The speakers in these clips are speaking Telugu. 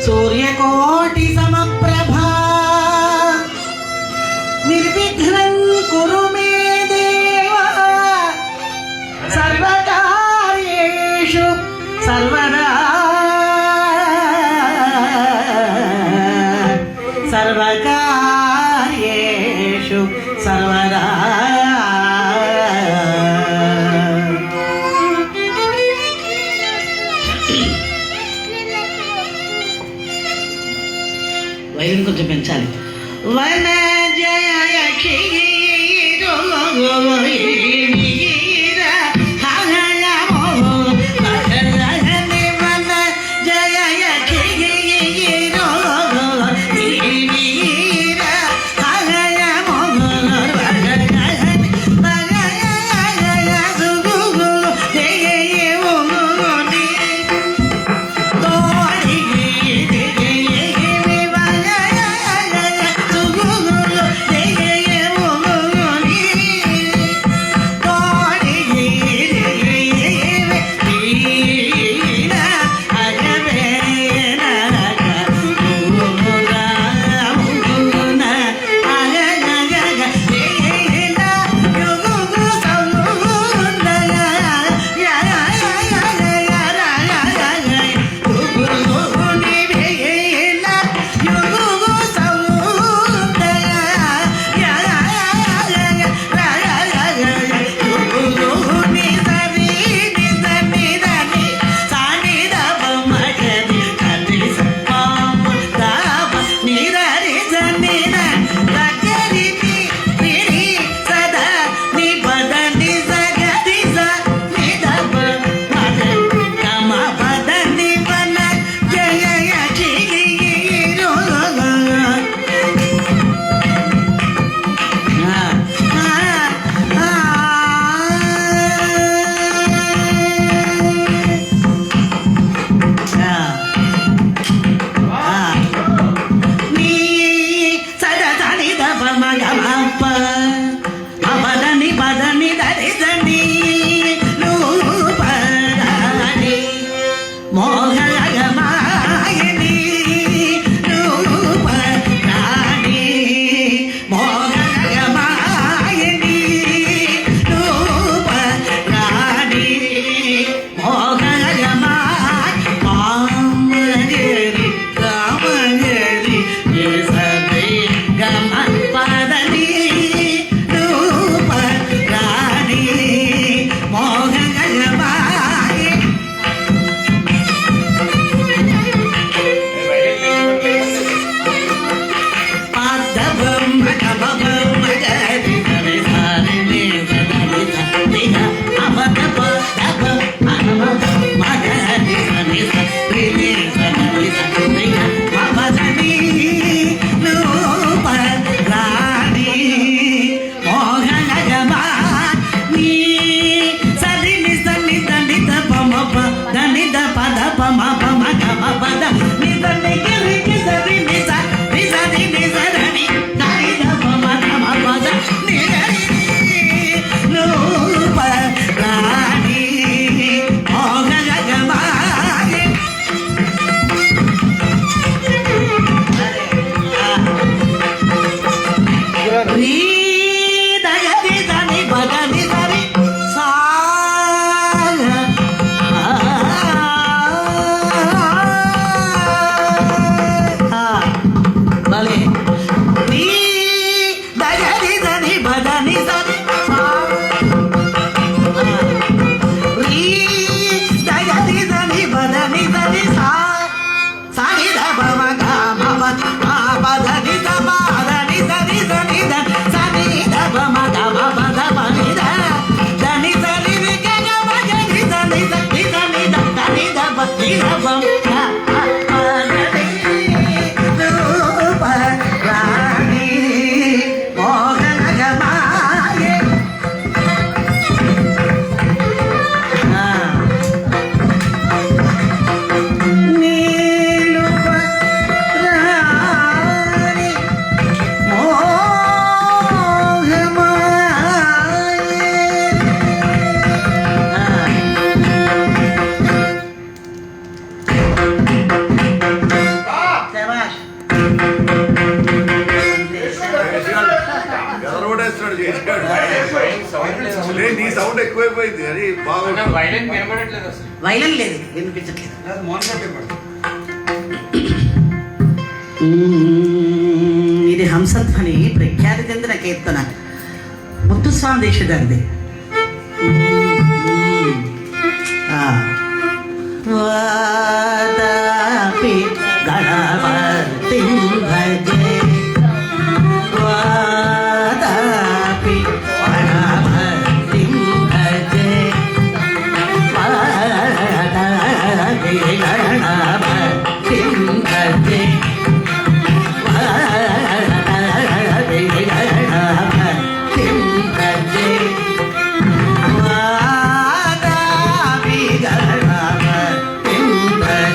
సూర్యకోటి సమప్రభా నిర్విఘ్నం కురు మే దేవా సర్వకార్యేషు సర్వదా సర్వకార్యేషు సర్వదా వైద్యం కొంచెం పెంచాలి. వన జయ సౌండ్ ఎక్కువైపోయింది అది బాగుంది. వైలెన్ వినబడట్లేదు అసలు. వైలెన్ లేదు, వినిపించట్లేదు. ఇది హంసధ్వని ప్రఖ్యాతి చెందిన కీర్తన, ముత్తుస్వామి దీక్షితారిది. వాదాపి గణపతిం భజే, వాదాపి గణపతిం భజే, వాదాపి గణపతిం భజే, వాదాపి గణపతిం భజే, వాదాపి గణపతిం భజే.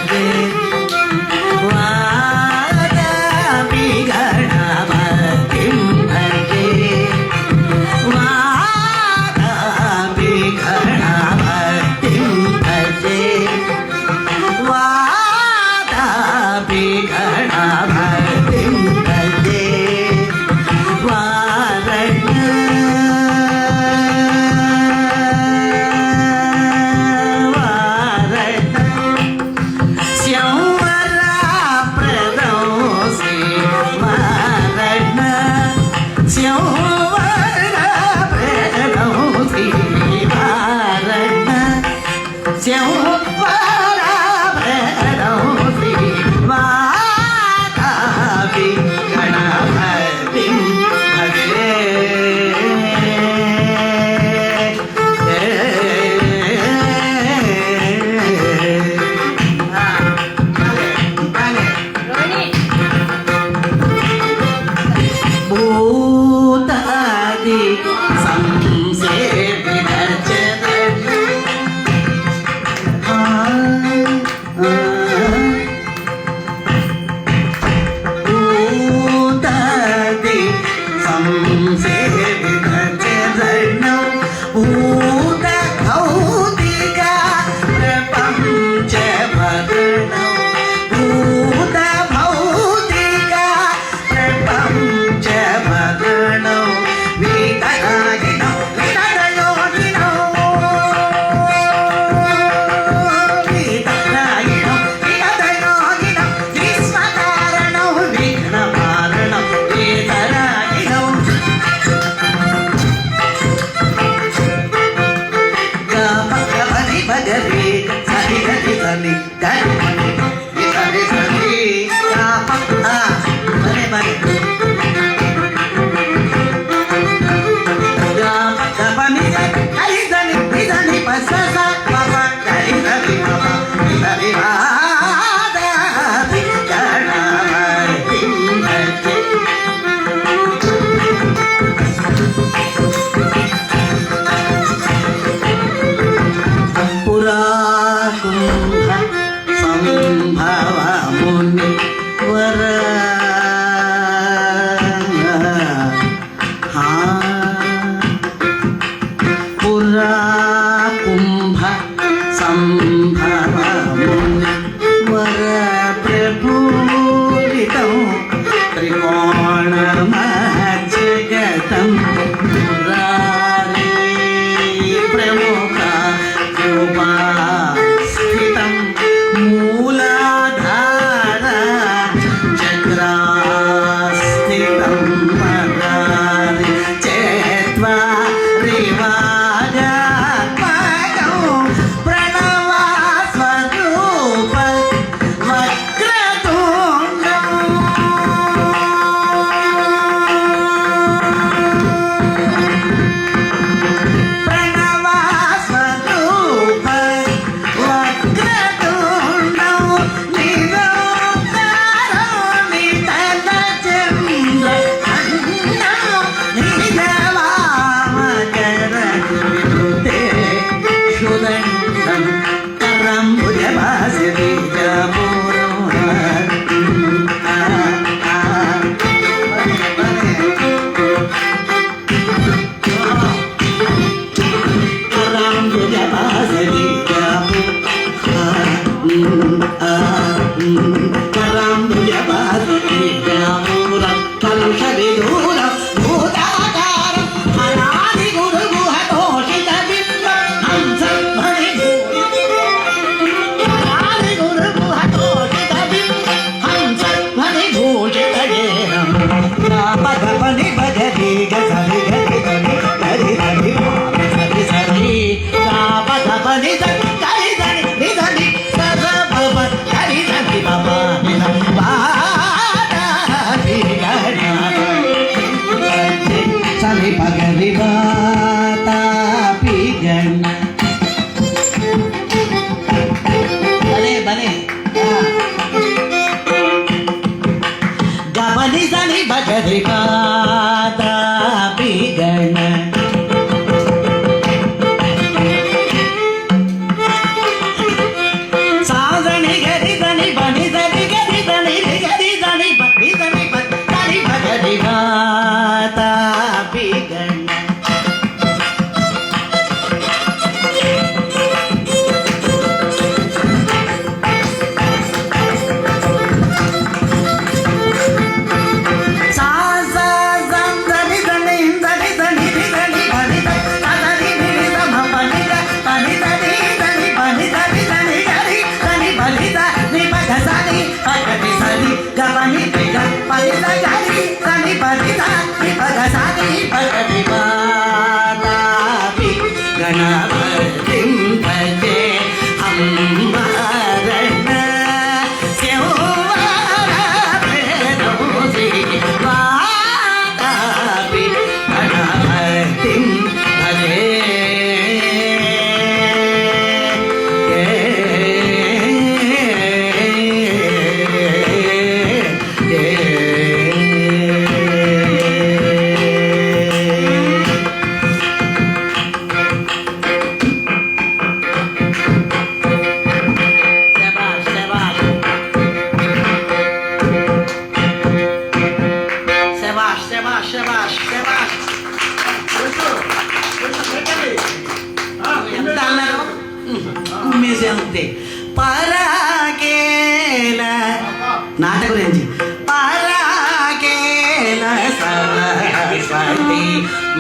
నాట గురించి పరాకేల సరస్వతి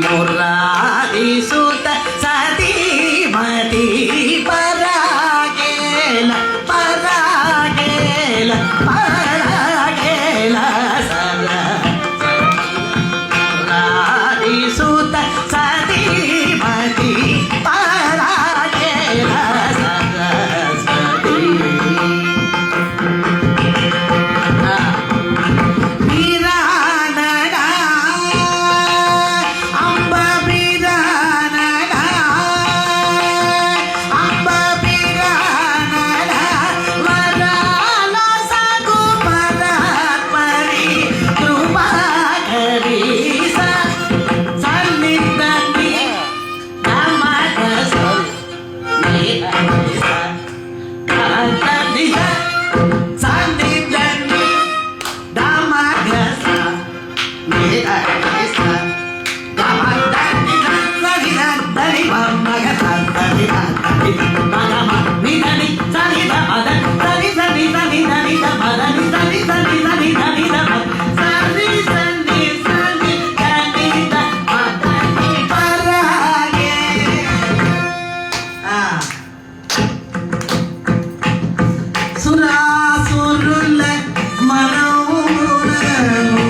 మురారి సుత సతీమతి పరాకేల పరాకేల పరాకేల మురారి సుత సతీమతి పరాకేల సరస్వతి వీరానగా అంబ వీరానగా అంబ వీరానగా వరాల సగు పరాత్పరి కృపాకరి సన్నిధి నమః సురాసురుల మనోరము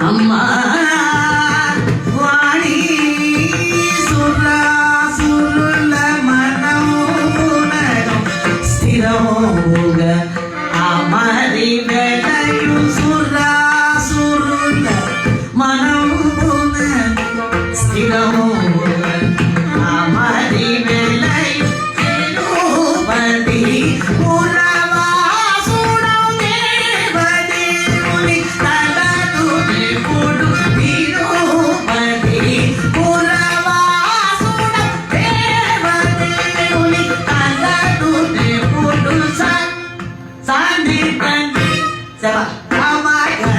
అమ్మా వాణి సురాసురుల మనోరము స్థిరముగా అమరి వెలయు సురాసురుల మనోరము స్థిరముగా అమరి వెలయు తిరుపతి పురవాసుడౌ దేవదేవుని తలదు దేవుడు తిరుపతి పురవాసుడౌ దేవదేవుని తలదు దేవుడు సాందిపండి సభ రామాయణ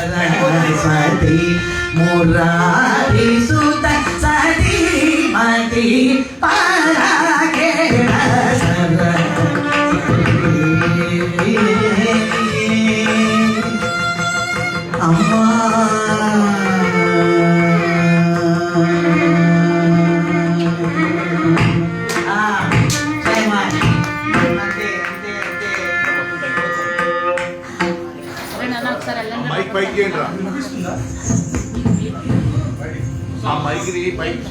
సరస్వతి మురారి సుత సతీమతి పరాకేల సరస్వతి అమ్మా మైక్ పైకి చేయండి రా ఆ మైక్ని పైకి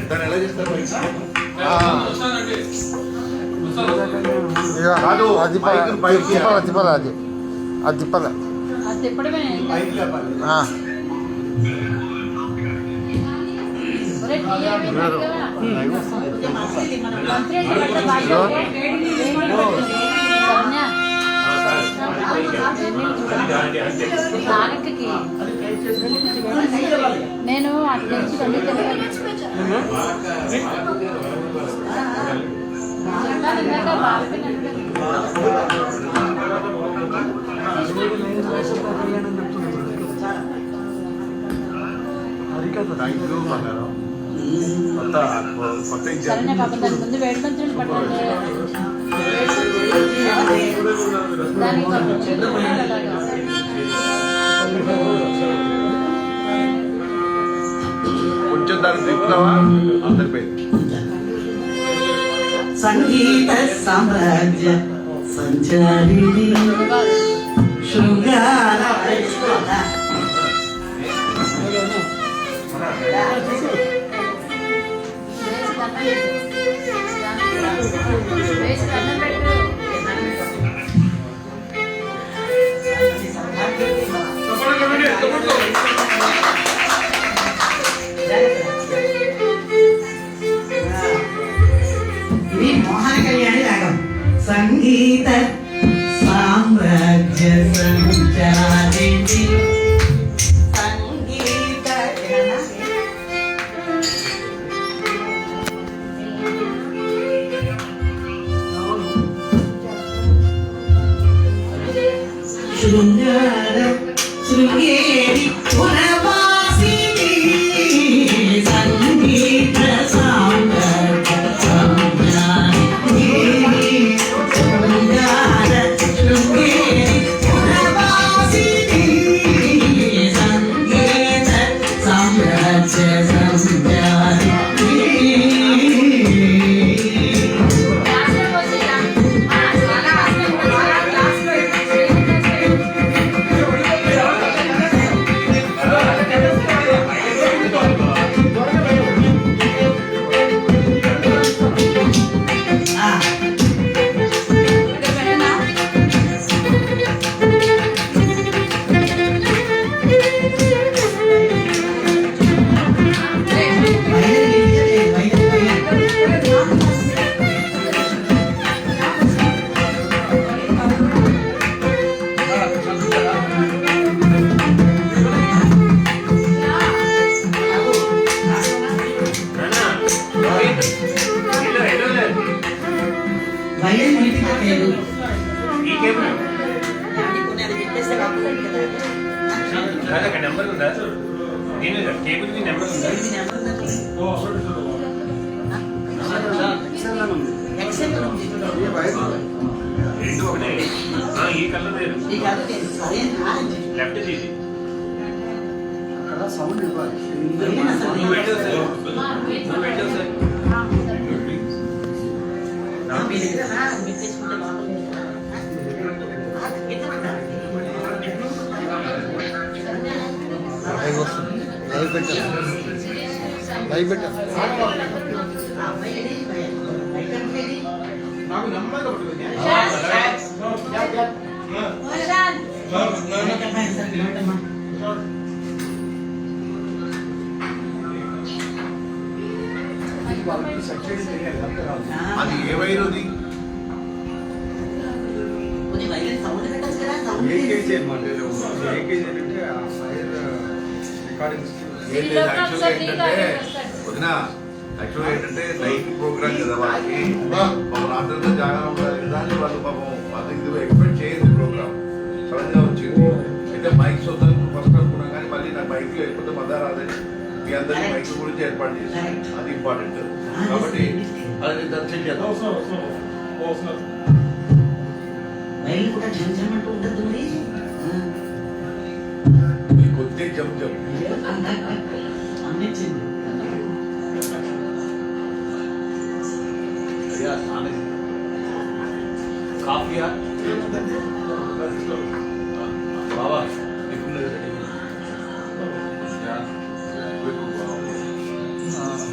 దాన్ని ఎలా చేస్తారు కాదు అది మైక్ని పైకి తిప్పాలి అది తిప్పాలి పైకి లేపాలి నేను అటు నుంచి థ్యాంక్ యూ అన్నారు కొత్త కొత్త సరేనే పాపం దాని ముందు వేడి మంచులు పట్టాలి దానికి కొంచెం దాన్ని తిప్పుతావా అందరిపోయింది సంగీత సామ్రాజ్య సంచారిణి శృంగార వేసి దండం పెట్టు సంగీత సామ్రాజ్య సంచారిణి సంగీత శృంగార శృంగేరి పురవాసిని సంగీత సామ్రాజ్య సంచారిణి శృంగార శృంగేరి పురవాసిని సంగీత సామ్రాజ్య సంచారిణి వైఎస్ మీటింగ్ లేదు నెంబర్ ఉందా నేను కేబుల్ నెంబర్ ఉందా రెండు ఒకటే ఈ కలర్ లేదు లెఫ్ట్ తీసి సౌండ్ ఇవ్వాలి. నువ్వు పెట్టావు సార్ లైవ్ వస్తుంది. లైవ్ పెట్టాను. లైవ్ పెట్టాను. నాకు నెమ్మదిగా పట్టుకుంది. అది ఏ వైరుది ఏకేజీ అన్నమాట. ఏకేజీ అంటే ఆ ఫైర్ రికార్డింగ్స్ వదిన యాక్చువల్గా ఏంటంటే నైట్ ప్రోగ్రామ్ కదా వాళ్ళకి పాపం అందరితో జాగా ఉండాలి కదా అని వాళ్ళు పాపం వాళ్ళకి ఇది ఎక్స్పెక్ట్ చేయదు ప్రోగ్రామ్ సడన్ గా వచ్చింది. అయితే మైక్స్ వద్దని ఫస్ట్ అనుకున్నాం కానీ మళ్ళీ నాకు మైక్ లేకపోతే మదా రాదని మీ అందరికీ మైక్ గురించి ఏర్పాటు చేశాను. అది ఇంపార్టెంట్ కాబట్టి అది దర్శనం చేద్దాం. రైలు కూడా జంజమంటూ ఉంటుంది మీ కొద్ది జమ్ జమ్ అన్నిచ్చింది అయ్యా నాన్నది కాఫీయా బాబా ఇప్పుడు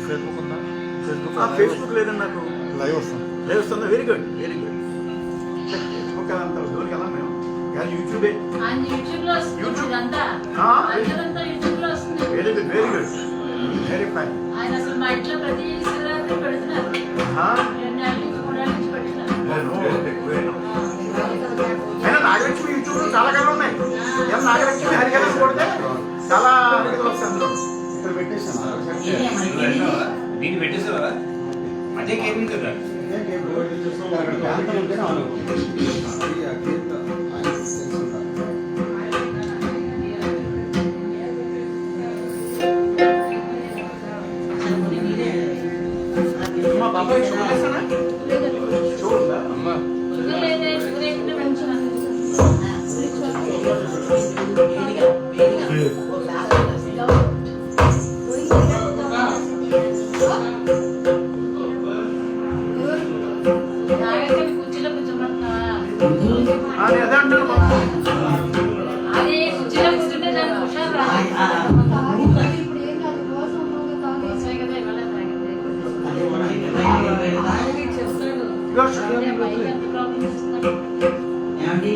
ఫేస్బుక్ ఉందా? ఫేస్బుక్ లేదండి నాకు. లైవ్ వస్తుంది. లైవ్ వస్తుందా? Very good very good. Facebook అంత దూరం కదా మేము కానీ యూట్యూబే. యూట్యూబ్ లో వస్తుంది ఇదంతా. అందరంతా యూట్యూబ్ లో వస్తుంది. Very good very good very fine. ఆయన అసలు మా ఇంట్లో ప్రతి శివరాత్రి పెడుతున్నారు. 2 ఏళ్ళ నుంచి 3 ఏళ్ళ నుంచి పెడుతున్నారు. అయినా నాగలక్ష్మి యూట్యూబ్ చాలా కథలు ఉన్నాయి. ఏం నాగలక్ష్మి హరికథలు కొడితే చాలా హరికథలు వస్తాయి అందులో. ఇక్కడ పెట్టేసాను. దీన్ని పెట్టేసావా అదే కేబుల్ కదా మా బాబాయ్ షుగర్ వేస్తానా? షుగర్ ఉందా? అమ్మా షుగర్ లేదే, షుగర్ వేసుకుంటే మంచిగా నాగరికత కుర్చీలో కూర్చోమంటున్నావా? అదే అంటారు అదే కుర్చీలో కూర్చుంటే దానికి హుషారు రాదు. కూర్చోయి కదా ఇవాళ తాగింది. చెప్తాడు అదే మైక్ ఎంత ప్రాబ్లం చేస్తున్నాడు. ఏమండి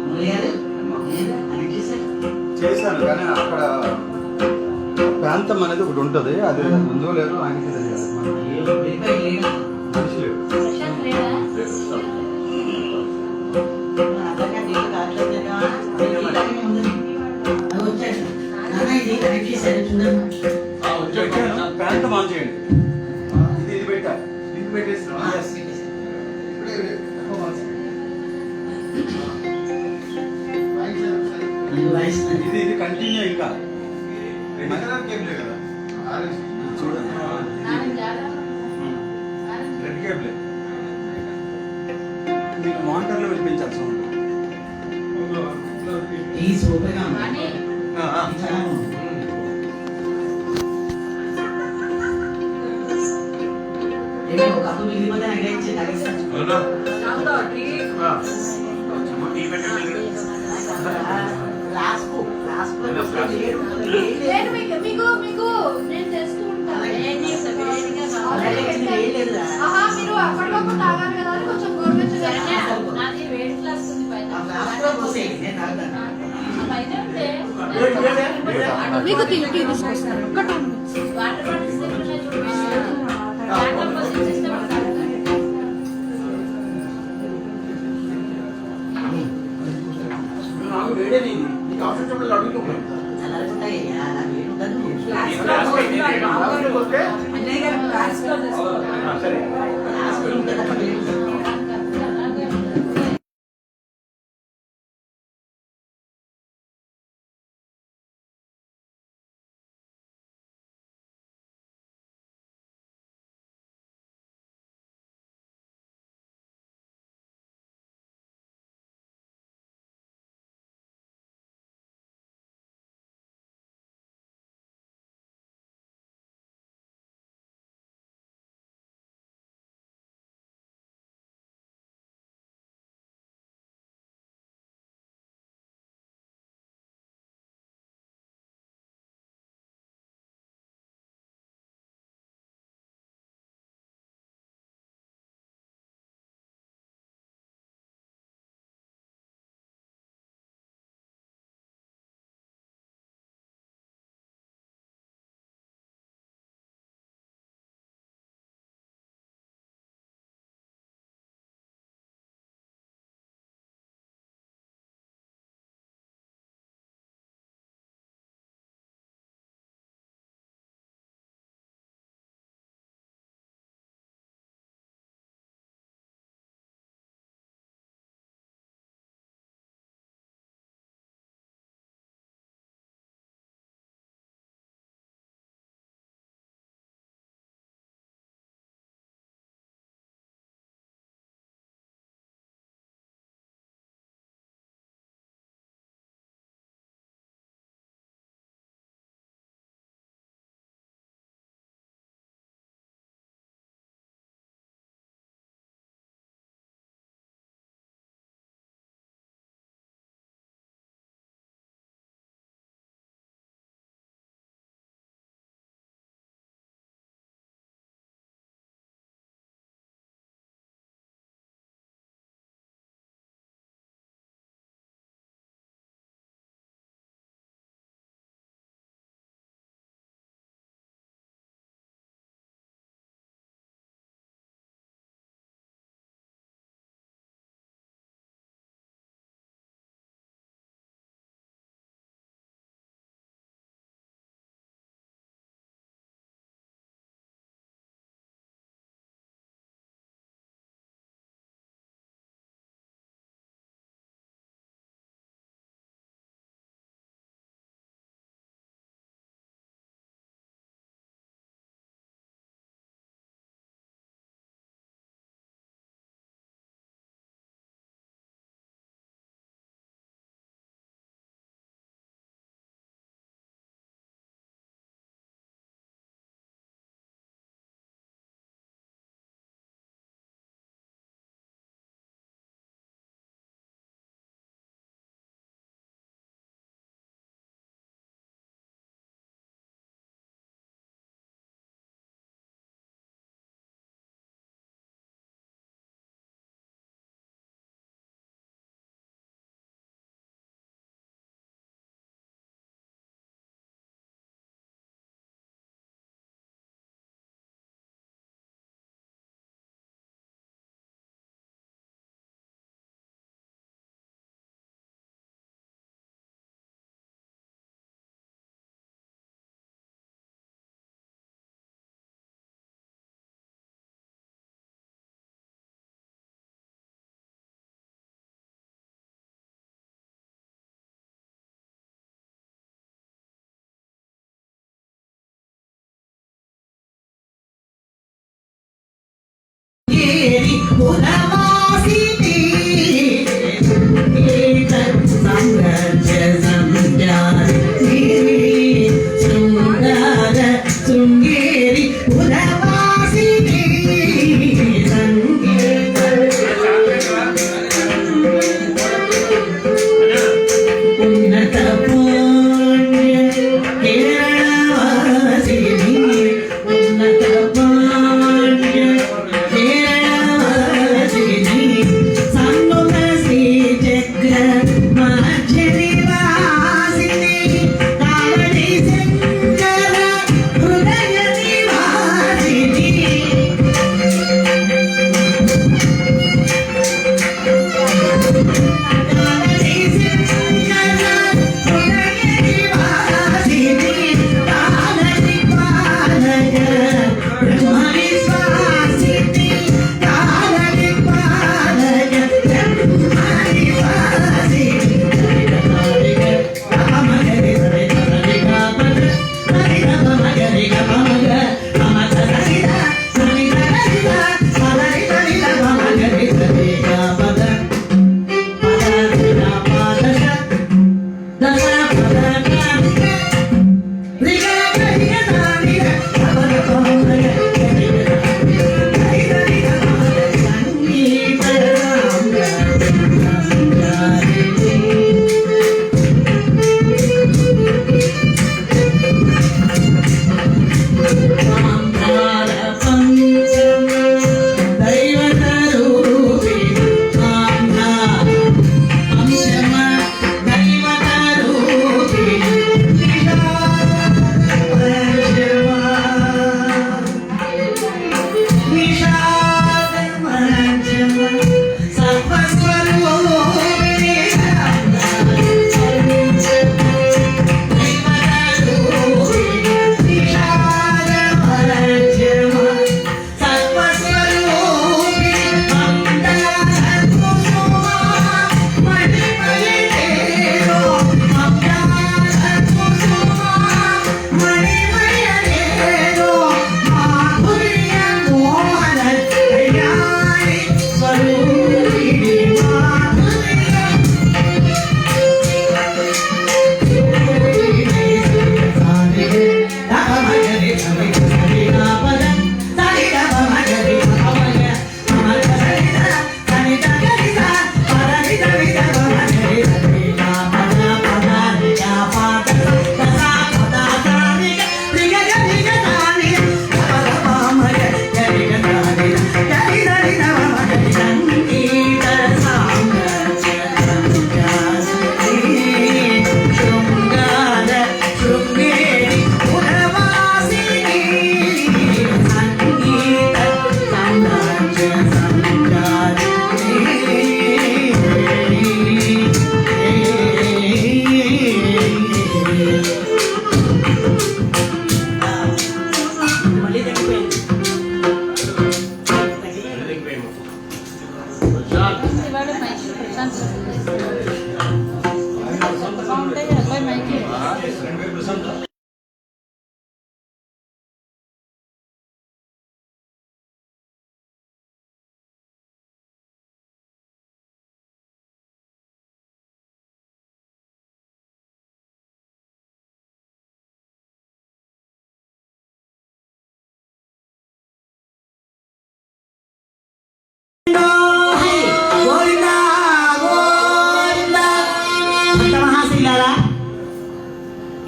మురళి అని చేశారు చేశాను కానీ అక్కడ ప్రాంతం అనేది ఒకటి ఉంటుంది. అది ఉందో లేదో ఆయనకి తెలియదు. మనకి మనిషి లేదు. ప్రశాంత్ లేదా? పెట్టాను ప్యాంట్ ఆన్ చేయండి ఇది పెట్టా ఇది పెట్టేస్తున్నా ఇది కంటిన్యూ ఇంకా చూడండి రెడ్ కేబుల్ మీకు మానిటర్లో వినిపించాలి సౌండ్ ఈ సూపర్గా ఉంది. కానీ ఇది చాలా బాగుంది. ఏమో ఒక కప్పు మిగిలిపోతే నాకు ఇచ్చి తాగేస్తాను. టీ పెట్టండి లాస్ట్కు వేడి ఉంటుంది. నేను మీకు నేను తెస్తూ ఉంటాను. ఆల్రెడీ పెట్టాను. ఆహా, మీరు అప్పటికప్పుడు తాగాలి కదా అని కొంచెం గోరువెచ్చగా నాది వేడి గ్లాస్ ఉంది పైన. ఆ లాస్ట్లో పోసేయండి, నేను తాగుతాను. పైన ఉంటే మీకు టీ తీసుకొస్తాను వాటర్ బాటిల్స్ ఉన్నాయి చూడండి. దాంట్లో పోసి ఇచ్చేస్తే వాళ్ళు తాగుతారు. నాకు వేడే నీకు అవసరం చెప్పలేదు అడుగుతున్నాను చల్లగుంటాయి, అలా వేడి ఉండదు. వస్తే సరే లాస్ట్లో ఉంటుంది అక్కడ వేడి ఉండదు.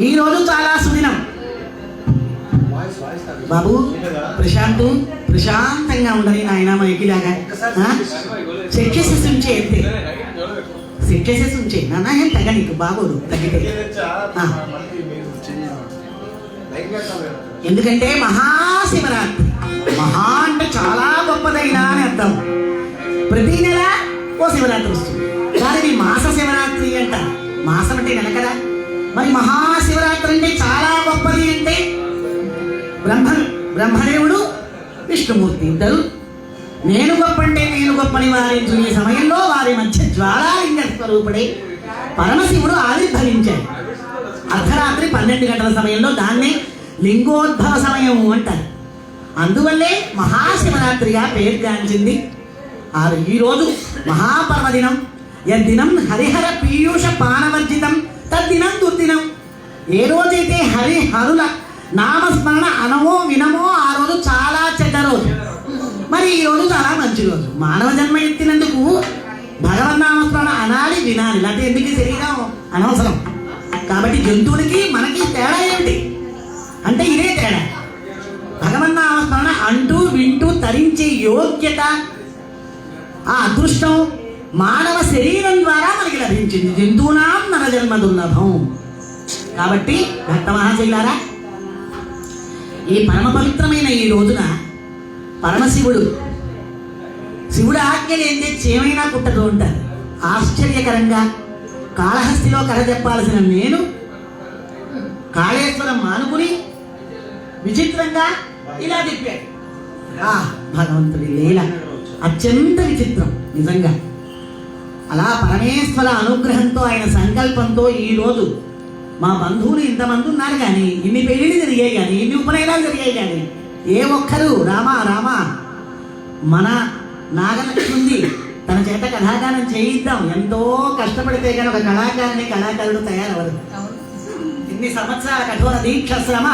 ఈ రోజు చాలా సుదినం బాబు. ప్రశాంతంగా ఉండని నాయన మైకిలాగా సెట్ చేసేసి ఉంచే అంతే, సెట్ చేసేసి ఉంచే నాన్న. ఏం తగ్గ నీకు బాగోదు తగ్గితే. ఎందుకంటే మహాశివరాత్రి, మహా అంటే చాలా గొప్పదైనా అని అర్థం. ప్రతి నెల ఓ శివరాత్రి వస్తుంది, దానిని మాస శివరాత్రి అంట. మాసం అంటే నెల కదా, మరి మహాశివరాత్రి అంటే చాలా గొప్పది. అంటే బ్రహ్మదేవుడు విష్ణుమూర్తి ఇద్దరు నేను గొప్ప అంటే నేను గొప్పని వారిని చూసే సమయంలో వారి మధ్య జ్వాలాలింగ స్వరూపుడే పరమశివుడు ఆవిర్భవించాడు. అర్ధరాత్రి 12 గంటల సమయంలో దాన్నే లింగోద్భవ సమయం అంటారు. అందువల్లే మహాశివరాత్రిగా పేరుగాంచింది. ఈరోజు మహాపర్వదినం. యద్దినం హరిహర పీయూష పానవర్జితం తద్దినం దుర్దినం. ఏ రోజైతే హరిహరుల నామస్మరణ అనమో వినమో ఆ రోజు చాలా చెడ్డ రోజు. మరి ఈ రోజు చాలా మంచి రోజు. మానవ జన్మ ఎత్తినందుకు భగవన్నామస్మరణ అనాలి, వినాలి. లేకపోతే ఎందుకు శరీరం అనవసరం. కాబట్టి జంతువులకి మనకి తేడా ఏమిటి అంటే ఇదే తేడా. భగవన్నామస్మరణ అంటూ వింటూ తరించే యోగ్యత, ఆ అదృష్టం మానవ శరీరం ద్వారా మనకి లభించింది. జంతువునాం నరజన్మ దుర్లభం. కాబట్టి భక్త మహాశైలారా, ఈ పరమ పవిత్రమైన ఈ రోజున పరమశివుడు, శివుడు ఆజ్ఞ లేనిదే చేమైనా కుట్టదు అంటారు. ఆశ్చర్యకరంగా కాళహస్తిలో కథ చెప్పాల్సిన నేను కాళేశ్వరం మానుకుని విచిత్రంగా ఇలా తిప్పాడు. భగవంతుడి లీల అత్యంత విచిత్రం నిజంగా. అలా పరమేశ్వర అనుగ్రహంతో, ఆయన సంకల్పంతో ఈరోజు మా బంధువులు ఇంతమంది ఉన్నారు కానీ, ఇన్ని పెళ్ళిళ్ళు జరిగాయి కానీ, ఇన్ని ఉపనయనాలు జరిగాయి కానీ, ఏ ఒక్కరు రామా రామా మన నాగలక్ష్మి ఉంది, తన చేత కళాకారం చేయిద్దాం, ఎంతో కష్టపడితే కానీ ఒక కళాకారుడు తయారవరు. ఇన్ని సంవత్సరాల కఠోర దీక్ష శ్రమ,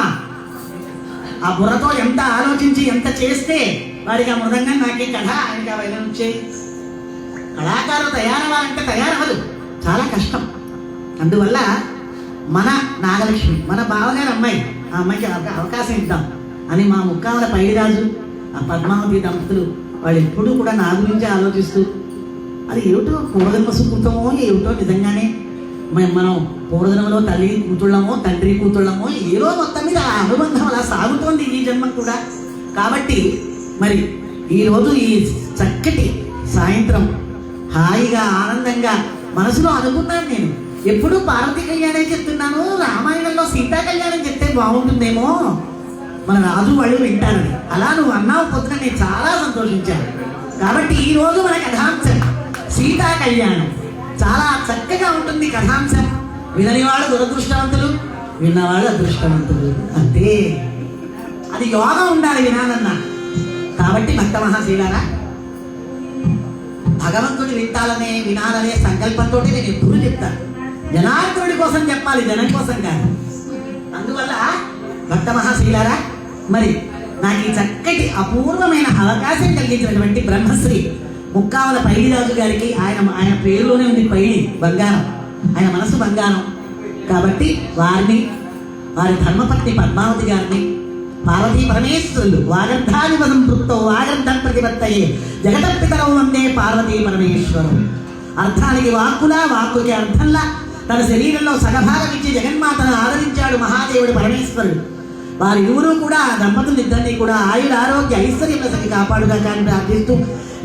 ఆ బుర్రతో ఎంత ఆలోచించి ఎంత చేస్తే వాడికి ఆ మృదంగం నాకే కథ ఆయనకి ఆ వైద్యం చేయి. కళాకారులు తయారవ్వాలంటే తయారవ్వదు, చాలా కష్టం. అందువల్ల మన నాగలక్ష్మి, మన బావగారు అమ్మాయి, ఆ అమ్మాయికి అవకాశం ఇద్దాం అని మా ముక్కామల పైడిరాజు, ఆ పద్మావతి దంపతులు వాళ్ళు ఎప్పుడూ కూడా నా గురించి ఆలోచిస్తూ, అది ఏమిటో పూర్వజన్మ సుకృతమో ఏమిటో, నిజంగానే మనం పూర్వజన్మలో తల్లి కూతుళ్ళమో తండ్రి కూతుళ్ళమో ఏదో మొత్తం మీద ఆ అనుబంధం అలా సాగుతోంది ఈ జన్మ కూడా. కాబట్టి మరి ఈరోజు ఈ చక్కటి సాయంత్రం హాయిగా ఆనందంగా మనసులో అనుకున్నాను. నేను ఎప్పుడు పార్వతీ కళ్యాణం చెప్తున్నాను, రామాయణంలో సీతా కళ్యాణం చెప్తే బాగుంటుందేమో, మన రాజు వాళ్ళు వింటారని. అలా నువ్వు అన్నావు పొద్దున, నేను చాలా సంతోషించాను. కాబట్టి ఈరోజు మన కథాంశం సీతా కళ్యాణం. చాలా చక్కగా ఉంటుంది కథాంశం. విననివాడు దురదృష్టవంతులు, విన్నవాడు అదృష్టవంతులు, అంతే. అది యోగం ఉండాలి వినాలన్నా. కాబట్టి భక్త మహాశీలారా, భగవంతుడి వినాలనే సంకల్పంతో నేను ఎప్పుడు చెప్తాను. జనార్దనుడి కోసం చెప్పాలి, జనం కోసం కాదు. అందువల్ల భక్త మహాశీలారా, మరి నాకు ఈ చక్కటి అపూర్వమైన అవకాశం కలిగించినటువంటి బ్రహ్మశ్రీ ముక్కావల పైడిరాజు గారికి, ఆయన పేరులోనే ఉంది పైడి, బంగారం, ఆయన మనసు బంగారం. కాబట్టి వారిని, వారి ధర్మపత్ని పద్మావతి గారిని, పార్వతీ పరమేశ్వరులు వాగర్ధాధిపతం వృత్తో వాగర్ధం ప్రతిపత్తయే జగతపితరౌ వందే పార్వతీ పరమేశ్వరం. అర్థానికి వాక్కులా, వాక్కుకి అర్థంలా తన శరీరంలో సగభాగం ఇచ్చి జగన్మాతను ఆదరించాడు మహాదేవుడు పరమేశ్వరుడు. వారి ఇరువురు కూడా, దంపతులిద్దరినీ కూడా ఆయుర ఆరోగ్య ఐశ్వర్యంలో సరి కాపాడుగా కానీ ప్రార్థిస్తూ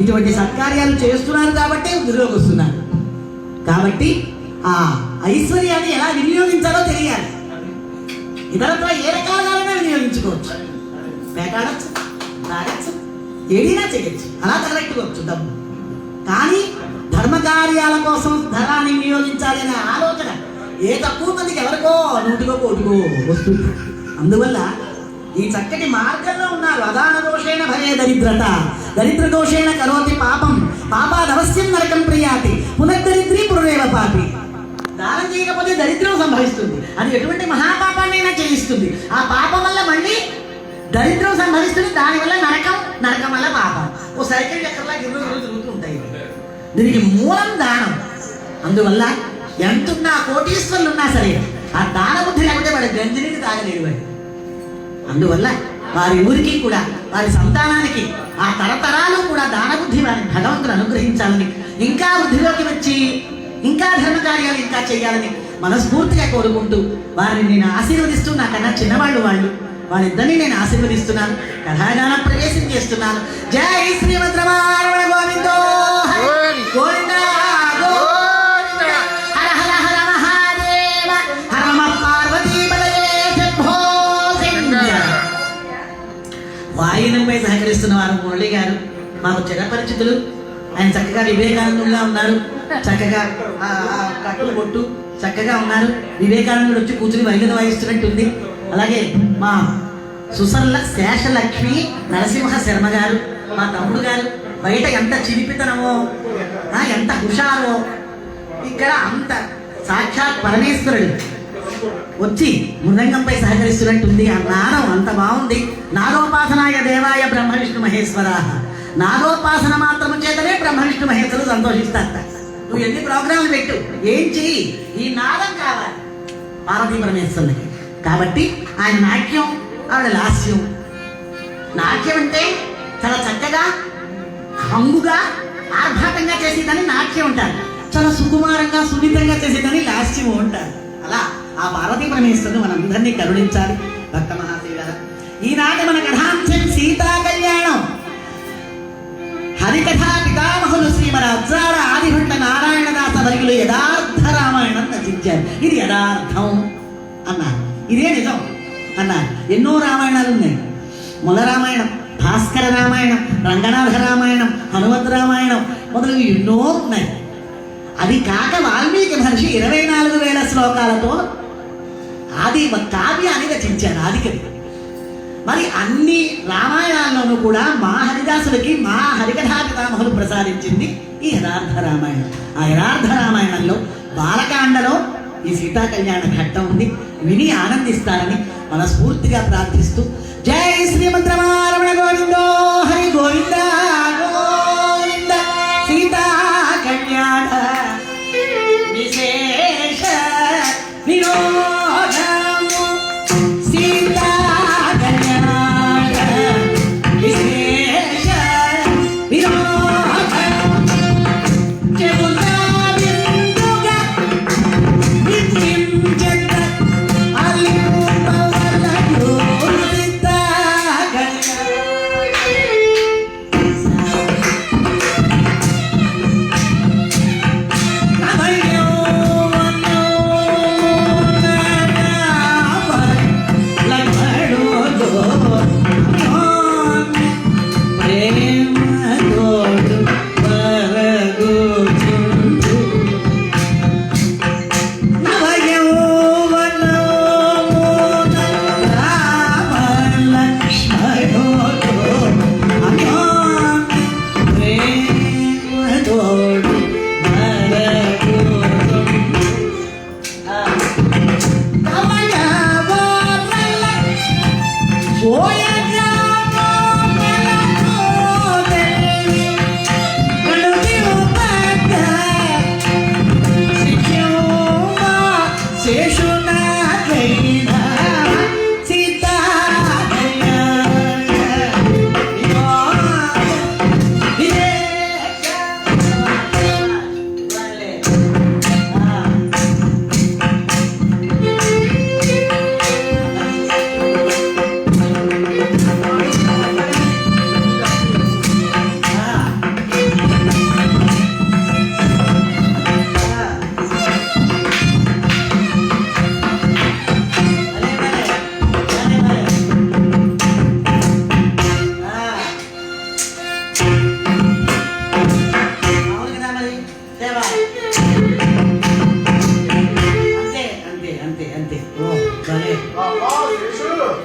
ఇటువంటి సత్కార్యాలు చేస్తున్నారు కాబట్టి వృద్ధిలోకి వస్తున్నారు. కాబట్టి ఆ ఐశ్వర్యాన్ని ఎలా వినియోగించాలో తెలియాలి. ఇతరత్వ ఏ రకాలైనా వినియోగించుకోవచ్చు, వేటాడచ్చు, తాగచ్చు, ఏదైనా చేయొచ్చు, అలా తగలెట్టుకోవచ్చు డబ్బు. కానీ ధర్మకార్యాల కోసం ధనాన్ని వినియోగించాలి అనే ఆలోచన ఏ తక్కువ మందికి, ఎవరికో నూటికో కోటికో వస్తుంది. అందువల్ల ఈ చక్కటి మార్గంలో ఉన్నారు. అదాన దోషేణ భయే దరిద్రత, దరిద్ర దోషేణ కరోతి పాపం, పాపాదవశ్యం నరకం ప్రియాతి, పునర్దరిద్రీ పునరేవ పాపి. దానం చేయకపోతే దరిద్రం సంభవిస్తుంది, అది ఎటువంటి మహాపాపాన్నైనా చేయిస్తుంది. ఆ పాపం వల్ల మళ్ళీ దరిద్రం సంభవిస్తుంది, దానివల్ల నరకం, నరకం వల్ల పాపం. ఓ సైకిల్ చక్రంలా గిర్రు తిరుగుతూ ఉంటాయి. దీనికి మూలం దానం. అందువల్ల ఎంతున్నా, కోటీశ్వరులు ఉన్నా సరే ఆ దాన బుద్ధి లేకపోతే వాడి గంజిని తాగలేడు వాడు. అందువల్ల వారి ఊరికి కూడా, వారి సంతానానికి, ఆ తరతరాలు కూడా దానబుద్ధి వారిని భగవంతుడు అనుగ్రహించాలని, ఇంకా వృద్ధిలోకి వచ్చి ఇంకా ధర్మకార్యాలు ఇంకా చేయాలని మనస్ఫూర్తిగా కోరుకుంటూ వారిని నేను ఆశీర్వదిస్తూ, నాకన్నా చిన్నవాళ్ళు వాళ్ళిద్దరినీ నేను ఆశీర్వదిస్తున్నాను. కథాగాన ప్రవేశం చేస్తున్నాను. జై శ్రీమద్రమారమణ గోవిందో గోవింద గోవింద. హర హర హర మహాదేవ, హర నమ పార్వతీపతయే శంభో శంకర. వాయినంపై సహకరిస్తున్న వారు మురళి గారు మాకు చిరపరిచితులు. ఆయన చక్కగా వివేకానందంగా ఉన్నారు, చక్కగా కట్టులు కొట్టు చక్కగా ఉన్నారు. వివేకానందుడు వచ్చి కూర్చుని వైద్యులు వాయిస్తున్నట్టుంది. అలాగే మా సుసర్ల శేషలక్ష్మి నరసింహ శర్మ గారు, మా తమ్ముడు గారు బయట ఎంత చిలిపితనమో, ఎంత హుషారో, ఇక్కడ అంత సాక్షాత్ పరమేశ్వరుడు వచ్చి మృదంగంపై సహకరిస్తున్నట్టుంది. ఆ నాదం అంత బాగుంది. నాదోపాసనాయ దేవాయ బ్రహ్మ విష్ణు మహేశ్వర. నాదోపాసన మాత్రము చేతనే బ్రహ్మ విష్ణు మహేశ్వరులు సంతోషిస్తారట. నువ్వు ఎన్ని ప్రోగ్రాంలు పెట్టు, ఏం చెయ్యి, ఈ నాదం కావాలి పార్వతీ పరమేశ్వరునికి. కాబట్టి ఆయన నాట్యం, ఆవిడ లాస్యం. నాట్యం అంటే చాలా చక్కగా హంగుగా ఆర్భాటంగా చేసేదాన్ని నాట్యం ఉంటారు, చాలా సుకుమారంగా సున్నితంగా చేసేదాన్ని లాస్యము ఉంటారు. అలా ఆ పార్వతీ పరమేశ్వరుని మనందరినీ కరుణించాలి. భక్త మహాశివులారా, ఈనాటి మన కథాంశం సీతా కళ్యాణం. హరికథా పితామహులు శ్రీమరాజార ఆదిభట్ట నారాయణదాస వర్యులు యథార్థ రామాయణం రచించారు. ఇది యథార్థం అన్నారు, ఇదే నిజం అన్నారు. ఎన్నో రామాయణాలు ఉన్నాయి. మొల రామాయణం, భాస్కర రామాయణం, రంగనాథ రామాయణం, హనుమత్ రామాయణం మొదలగు ఎన్నో ఉన్నాయి. అది కాక వాల్మీకి మహర్షి 24,000 శ్లోకాలతో ఆది కావ్యాన్ని రచించారు, ఆదికవి. మరి అన్ని రామాయణాల్లోనూ కూడా మా హరిదాసులకి మా హరికథా పితామహులు ప్రసాదించింది ఈ యథార్థ రామాయణం. ఆ యథార్థ రామాయణంలో బాలకాండలో ఈ సీతా కళ్యాణ ఘట్టం ఉంది. విని ఆనందిస్తారని మనస్ఫూర్తిగా ప్రార్థిస్తూ, జై శ్రీమంత్రమారమణ గోవిందో హరి గోవింద గోవింద. సీతా కళ్యాణ విశేష వినోదము, సీతా కళ్యాణ విశేష వినోదము, చెబుతా విందుగా వినిపించట అల్లింపవలయు సీతా కళ్యాణ.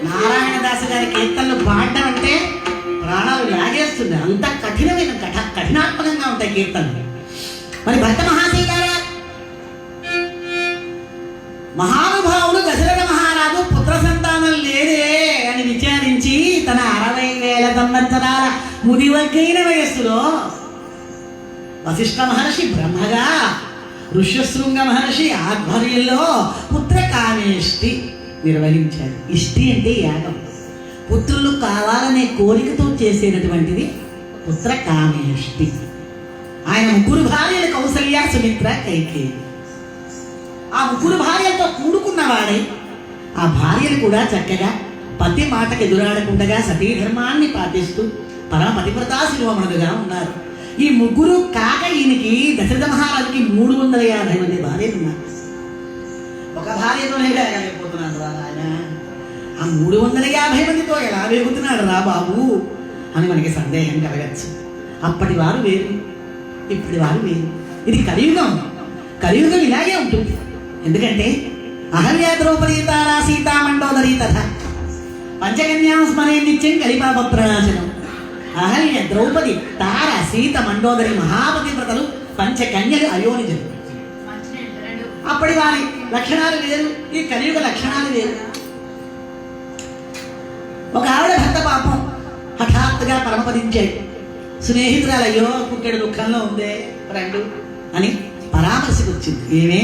నారాయణదాసు గారి కీర్తనలు పాడడం అంటే ప్రాణాలు లాగేస్తుంది. అంత కఠినమైన కఠినాత్మకంగా ఉంటాయి కీర్తనలు. మరి భక్త మహాశీలారా, మహానుభావుడు దశరథ మహారాజు పుత్ర సంతానం లేదే అని విచారించి తన 60,000 సంవత్సరాల ముదివగ్గైన వయస్సులో వశిష్ఠ మహర్షి బ్రహ్మగా, ఋష్యశృంగ మహర్షి ఆధ్వర్యంలో పుత్రకామేష్టి నిర్వహించాడు. ఇష్టి అంటే యాగం, పుత్రులు కావాలనే కోరికతో చేసేటటువంటిది పుత్రకామేష్టి. ఆయన 3 భార్యలు కౌసల్య, సుమిత్ర, కైకేయి. ఆ 3 భార్యలతో కూడుకున్నవాడై ఆ భార్యలు కూడా చక్కగా పతి మాటకు ఎదురాడకుండా సతీ ధర్మాన్ని పాటిస్తూ పరమ పతివ్రతా శిరోమణులుగా ఉన్నారు. ఈ 3 కాక ఈయనకి దశరథ మహారాజుకి 350 మంది భార్యలు ఉన్నారు. ఒక భార్యతోనే వేగలేకపోతున్నాడు రా ఆయన, ఆ 350 మందితో ఎలా వేగుతున్నాడు రా బాబు అని మనకి సందేహం కలగచ్చు. అప్పటి వారు వేరు, ఇప్పటి వారు వేరు. ఇది కలియుగం. కలియుగం ఇలాగే ఉంటుంది. ఎందుకంటే అహల్య ద్రౌపదీ తారా సీతా మండోదరీ తథ పంచకన్యాస్మరే నిత్యం కలిపాప ప్రనాశనం. అహల్య, ద్రౌపది, తార, సీత, మండోదరి మహాపతివ్రతలు పంచకన్యలు అయోనిజలు. అప్పటి వారి లక్షణాలు వేరు, ఈ కలియుగ లక్షణాలు వేరు. ఒక ఆవిడ భర్త పాపం హఠాత్తుగా పరమపదించాడు. స్నేహితురాలు అయ్యో పుట్టెడు దుఃఖంలో ఉందే ఫ్రెండు అని పరామర్శకు వచ్చింది. ఏమే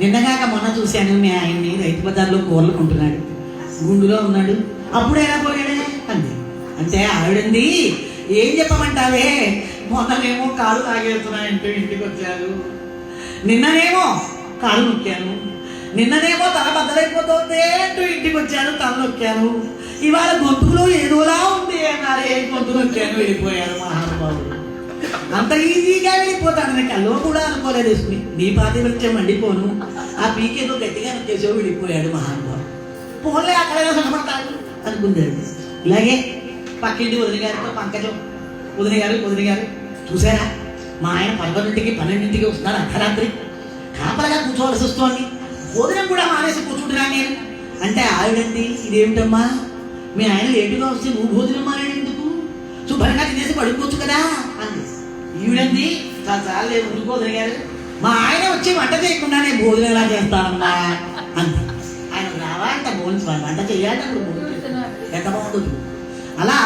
నిన్నగాక మొన్న చూశాను మీ ఆయన్ని రైతు బజార్లో కూరలు కొంటున్నాడు, గుండులో ఉన్నాడు, అప్పుడు ఎలా పోయాడే అంది. అంటే ఆవిడంది ఏం చెప్పమంటావే, మొన్ననేమో కాలు తాగేస్తున్నాయంటూ ఇంటికి వచ్చారు, నిన్ననేమో కాలు నొక్కాను, నిన్ననేమో తల బద్దలైపోతుంది అంటూ ఇంటికి వచ్చాను, తల నొక్కాను, ఇవాళ గొంతులో ఏదోలా ఉంది అన్నారే, గొంతు నొక్కాను, వెళ్ళిపోయారు మహానుభావుడు. అంత ఈజీగా వెళ్ళిపోతాడు. నేను కల్లో కూడా అనుకోలేదు. నీ పాతివృత్యం మండిపోను, ఆ పీకేదో గట్టిగా నొక్కేసో వెళ్ళిపోయాడు మహానుభావుడు. పోలే అక్కడ కనపడతాడు అనుకుందాడు. ఇలాగే పక్కింటి వదిన గారితో పంకజం, వదిన గారు చూసారా మా ఆయన 11ంటికి 12ంటికి వస్తున్నారు, అర్ధరాత్రి కాపలగా కూర్చోవలసి వస్తోంది, భోజనం కూడా మానేసి కూర్చుంటున్నా నేను అంటే ఆవిడండి ఇదేమిటమ్మా మీ ఆయన లేటుగా వస్తే నువ్వు భోజనం మానేడు ఎందుకు, శుభ్రంగా తినేసి పడుకోవచ్చు కదా అంది. ఈవిడండి చాలా ఊరుకోదని గారు మా ఆయన వచ్చి వంట చేయకుండా నేను భోజనం ఎలా చేస్తానమ్మా అంది. ఆయన రావాలంట భోజనం వంట చేయాలి, అప్పుడు ఎంత బాగుంటుంది అలా.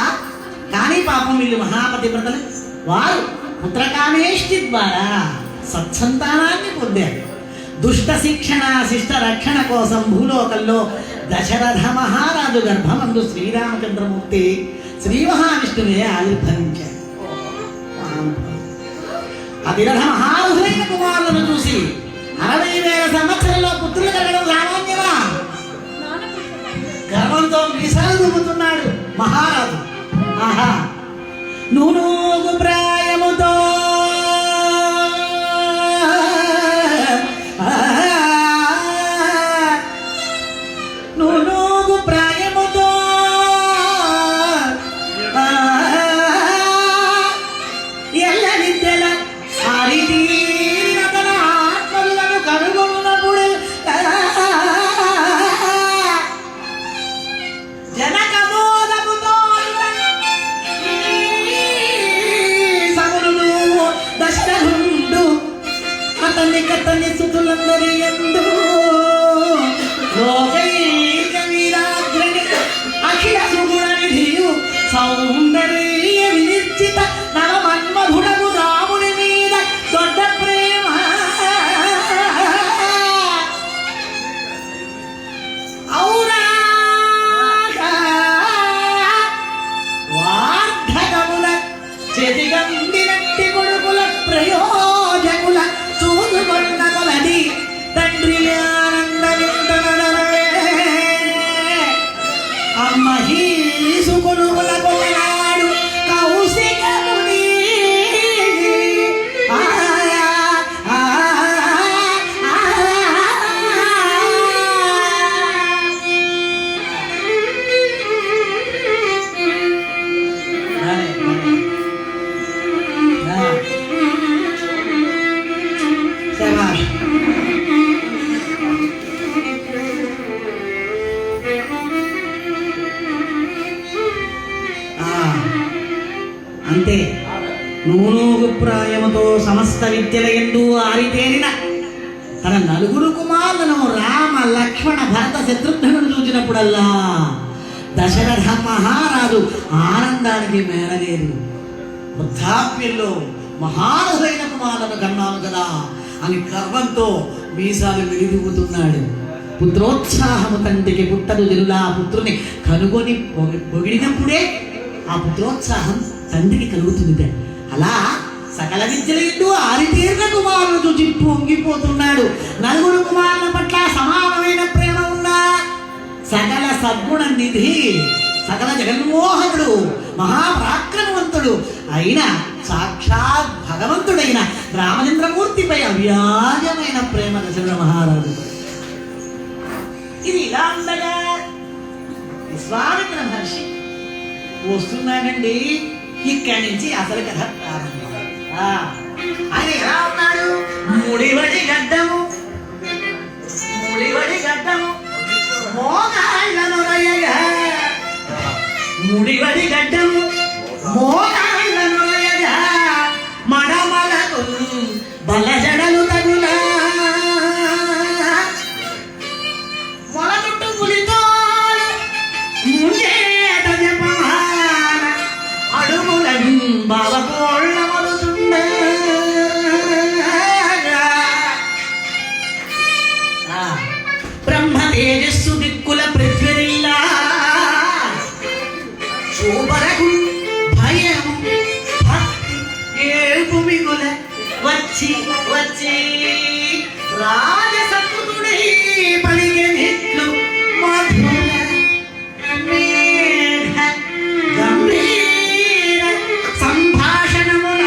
కానీ పాపం వీళ్ళు మహాపతివ్రతలు, వారు పుత్రకామేష్టి ద్వారా సత్సంతానాన్ని పొందారు. దుష్ట శిక్షణ శిష్ట రక్షణ కోసం భూలోకంలో దశరథ మహారాజు గర్భమందు శ్రీరామచంద్రమూర్తి శ్రీ మహావిష్ణువే ఆవిర్భవించారు. అతిరథ మహారుహులైన కుమారులను చూసి 60,000 సంవత్సరంలో పుత్రులు కలగడం సామాన్యమా? గర్వంతో మీసాలు దుమ్ముతున్నాడు మహారాజు. ఆహా నూనూగు ప్రాయముతో నూనూగు ప్రాయముతో ఎల్ల నిద్దెల ఆరితీరిన తన ఆత్మలను కనుగొన్నప్పుడు జనకమోదముతో సమునుడు దశరథుండు అతని సుతులందరి యందు లోకైక వీరాగ్రణి అఖిల సుగుణ నిధియు సౌందర్య వినిర్జిత నవమన్మధుడము రాముని మీద దొడ్డ ప్రేమ వార్ధకముల చెదిగందినట్టి కొడుకుల ప్రయోజకుల చూసుకొన్న కొలది తండ్రి ఆనందవిందనడరే అమ్మహీసుకొనుల కొలనాడు కౌశికముని అంతే నూనూగు ప్రాయముతో సమస్త విద్యలయందు ఆరితేరిన తన 4 కుమారులను రామ లక్ష్మణ భరత శత్రుఘ్నులను చూచినప్పుడల్లా దశరథ మహారాజు ఆనందానికి మేరలేదు. వృద్ధాప్యంలో మహారథులైన కుమారులను కన్నాను కదా అని గర్వంతో మీసాలు విడిదిగుతున్నాడు. పుత్రోత్సాహము తండ్రికి పుట్టదు జనులా పుత్రుని కనుగొని పొగిడినప్పుడే ఆ పుత్రోత్సాహం తండ్రికి కలుగుతుంది. అలా సకల విద్యలందు ఆరితేరిన కుమారులను చూసి పొంగిపోతున్నాడు. 4 కుమారుల పట్ల సమానమైన ప్రేమ ఉన్న సకల సద్గుణ నిధి సకల జగన్మోహనుడు మహాపరాక్రమవంతుడు అయిన సాక్షాత్ భగవంతుడైన రామచంద్రమూర్తిపై అవ్యాజమైన ప్రేమ దశరథ మహారాజు. ఇది ఇలా ఉండగా విశ్వామిత్ర మహర్షి వస్తున్నాడండి. ఇక్కడి నుంచి అసలు కథ ప్రారంభం. ఆయన ఎలా ఉన్నాడు? ముడివడి గడ్డము మోగాళ్ళను రయ్యగా ముడివడి గడ్డం మోకాళ్ళను లయగా మడమలకు బలజడలు తగులా మొలచుట్టు పులితోలు ముంజేత జపమాల అడుగులను బావకోళ్ళ మొలుచుండే బ్రహ్మ తేజస్సు దిక్కుల పృథ్వీలా శోభరకు భయము భక్తి ఏడుపు మిగుల వచ్చి వచ్చి రాజసత్తుడై పలికెనిట్లు మధుర మేఘ గంభీర సంభాషణముల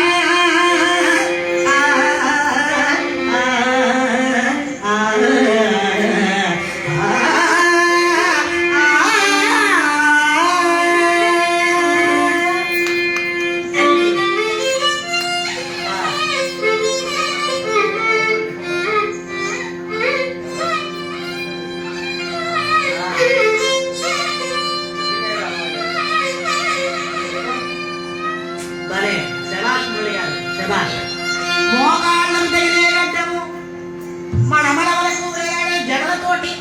భలే శభాష్ మురళి గారు శభాష్ మోకాళ్ళం తగిలే గడ్డము మడమల వరకు వేలాడే జడలతోటి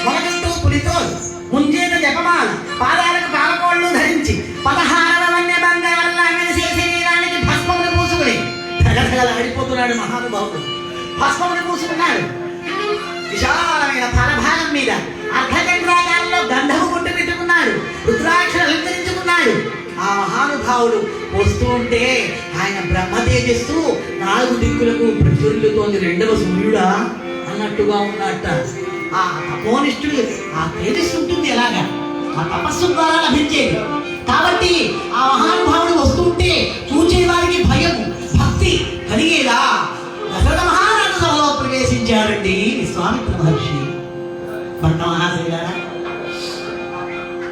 మొలకంటూ పులితోలు ముంజేత జపమాల పాదాలకు పాలకోళ్ళు ధరించి 16వ వన్య బంగారంలా మెరిసే శరీరానికి భస్మమును పూసుకుని ధగధగలాడిపోతున్నాడు మహానుభావుడు. భస్మమును పూసుకున్నాడు. విశాలమైన తలభాగం మీద అర్ధచంద్రాకారంలో గంధము గుట్టు పెట్టుకున్నాడు. రుద్రాక్షలు అలంకరించుకున్నాడు. ఆ మహానుభావుడు వస్తూ ఉంటే ఆయన బ్రహ్మ తేజస్సు 4 దిక్కులకు ప్రజ్వరిల్లుతోంది. రెండవ సూర్యుడా అన్నట్టుగా ఉన్నట్ట. ఆ తపోనిష్ఠుడు ఆ తేజస్సు ఉంటుంది ఎలాగా ఆ తపస్సు ద్వారా లభించేది. కాబట్టి ఆ మహానుభావుడు వస్తుంటే చూచే వారికి భయం భక్తి కలిగేలా దశరథ మహారాజు సభలో ప్రవేశించాడండి విశ్వామిత్ర మహర్షి. భర్త మహాశయ గారా,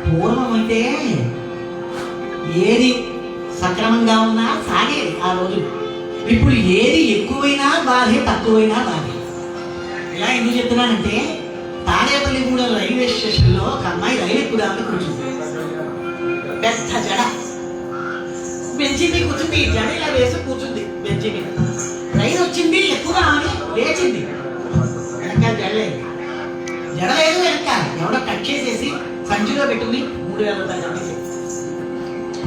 పూర్వం అంటే ఏది సక్రమంగా ఉన్నా సాగేది ఆ రోజు. ఇప్పుడు ఏది ఎక్కువైనా బాధే, తక్కువైనా బాధే. ఇలా ఎందుకు చెప్తున్నానంటే తాడేపల్లిగూడెం రైల్వే స్టేషన్లో ఒక అమ్మాయి రైలు ఎక్కుదామని కూర్చుంది. పెద్ద జడ బెంచి మీద కూర్చుంది. జడ ఇలా వేసి కూర్చుంది బెంచి మీద. రైలు వచ్చింది ఎక్కుదామని లేచింది. వెనకాల జడలేదు, జడలేదు వెనకాల ఎవడో కట్ చేసేసి సంచిలో పెట్టుకుని 3000 రూపాయలు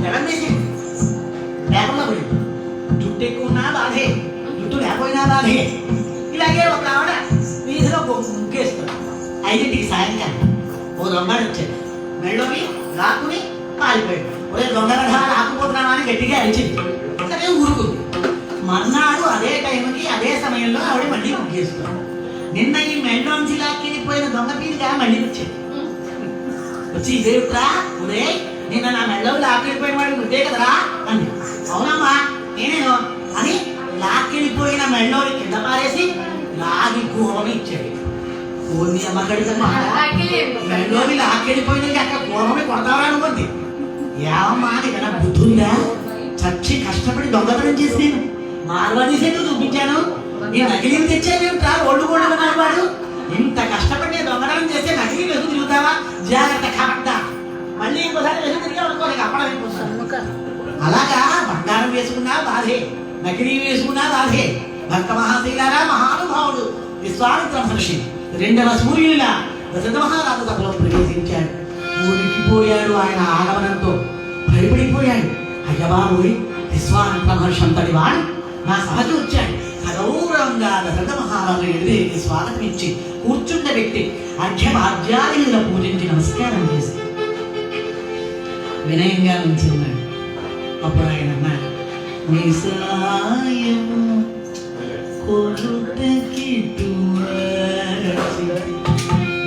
జడం వేసింది. పేపర్లో పడింది. జుట్టు ఎక్కువ ఉన్నా బాధే, జుట్టు లేకపోయినా బాధే. ఇలాగే ఒక ఆవిడ వీధిలో ముగ్గేస్తుంది. 5ంటికి సాయంకాలం ఓ దొంగడు వచ్చాడు. మెళ్ళోని లాక్కుని పారిపోయాడు. ఒరే దొంగరగా లాక్కుపోతున్నావా అని గట్టిగా అరిచింది. సరే ఊరుకుంది. మర్నాడు అదే టైంకి అదే సమయంలో ఆవిడ మళ్ళీ ముగ్గేస్తుంది. నిన్న ఈ మెళ్ళోంచి లాక్కిపోయిన దొంగ పీడిగా మళ్ళీ వచ్చాడు. వచ్చి ఇదేమిట్రా ఉదే నిన్న నా మెళ్ళలో లాక్కెళ్ళిపోయిన వాడు నువ్వే కదరా అంది. అవునమ్మా నేనేను అని లాక్కెళ్ళిపోయిన మెళ్ళోని కింద పారేసి లాగి కూరని ఇచ్చాడు. కోని అమ్మకడికమ్మా మెళ్ళోని లాక్కెళ్ళిపోయిన అక్కడ కూరని కొడతావా అనుకుంది. ఏమమ్మా నీకన్నా బుద్ధుందా? చచ్చి కష్టపడి దొంగతనం చేసి నేను మార్వాడి సెట్లు చూపించాను. నీ నకిలీలు తెచ్చానేమిట్రా ఒళ్ళు కూడా మార్వాడు. ఇంత కష్టపడి నేను దొంగతనం చేస్తే నకిలీలు ఎదురు తిరుగుతావా? జాగ్రత్త కాబట్టి మళ్ళీ ఇంకోసారి వెలుగు తిరిగి అనుకోనికి అప్పడం. అలాగా బంగారం వేసుకున్నా బాధే, నకిలీ వేసుకున్నా బాధే. భక్త మహాశైలారా, మహానుభావుడు విశ్వామిత్ర మహర్షి 2వ సూర్యునిలా దశరథ మహారాజు సభలో ప్రవేశించాడు. ఊరికిపోయాడు. ఆయన ఆగమనంతో భయపడిపోయాడు. అయ్యబాబోయ్, విశ్వామిత్ర మహర్షి అంతటి వాడు నా సభకి వచ్చాడు. సగౌరవంగా దశరథ మహారాజు ఎదురేకి స్వాగతం ఇచ్చి కూర్చుండబెట్టి అర్ఘ్యభాగ్యాదిగా పూజించి నమస్కారం చేసి వినయంగా ఉంచున్నాడు. అప్పుడు ఆయన అన్నాడు, నీ సాయము కొలుటకి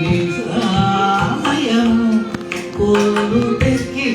నీ సాయము కొలుటకి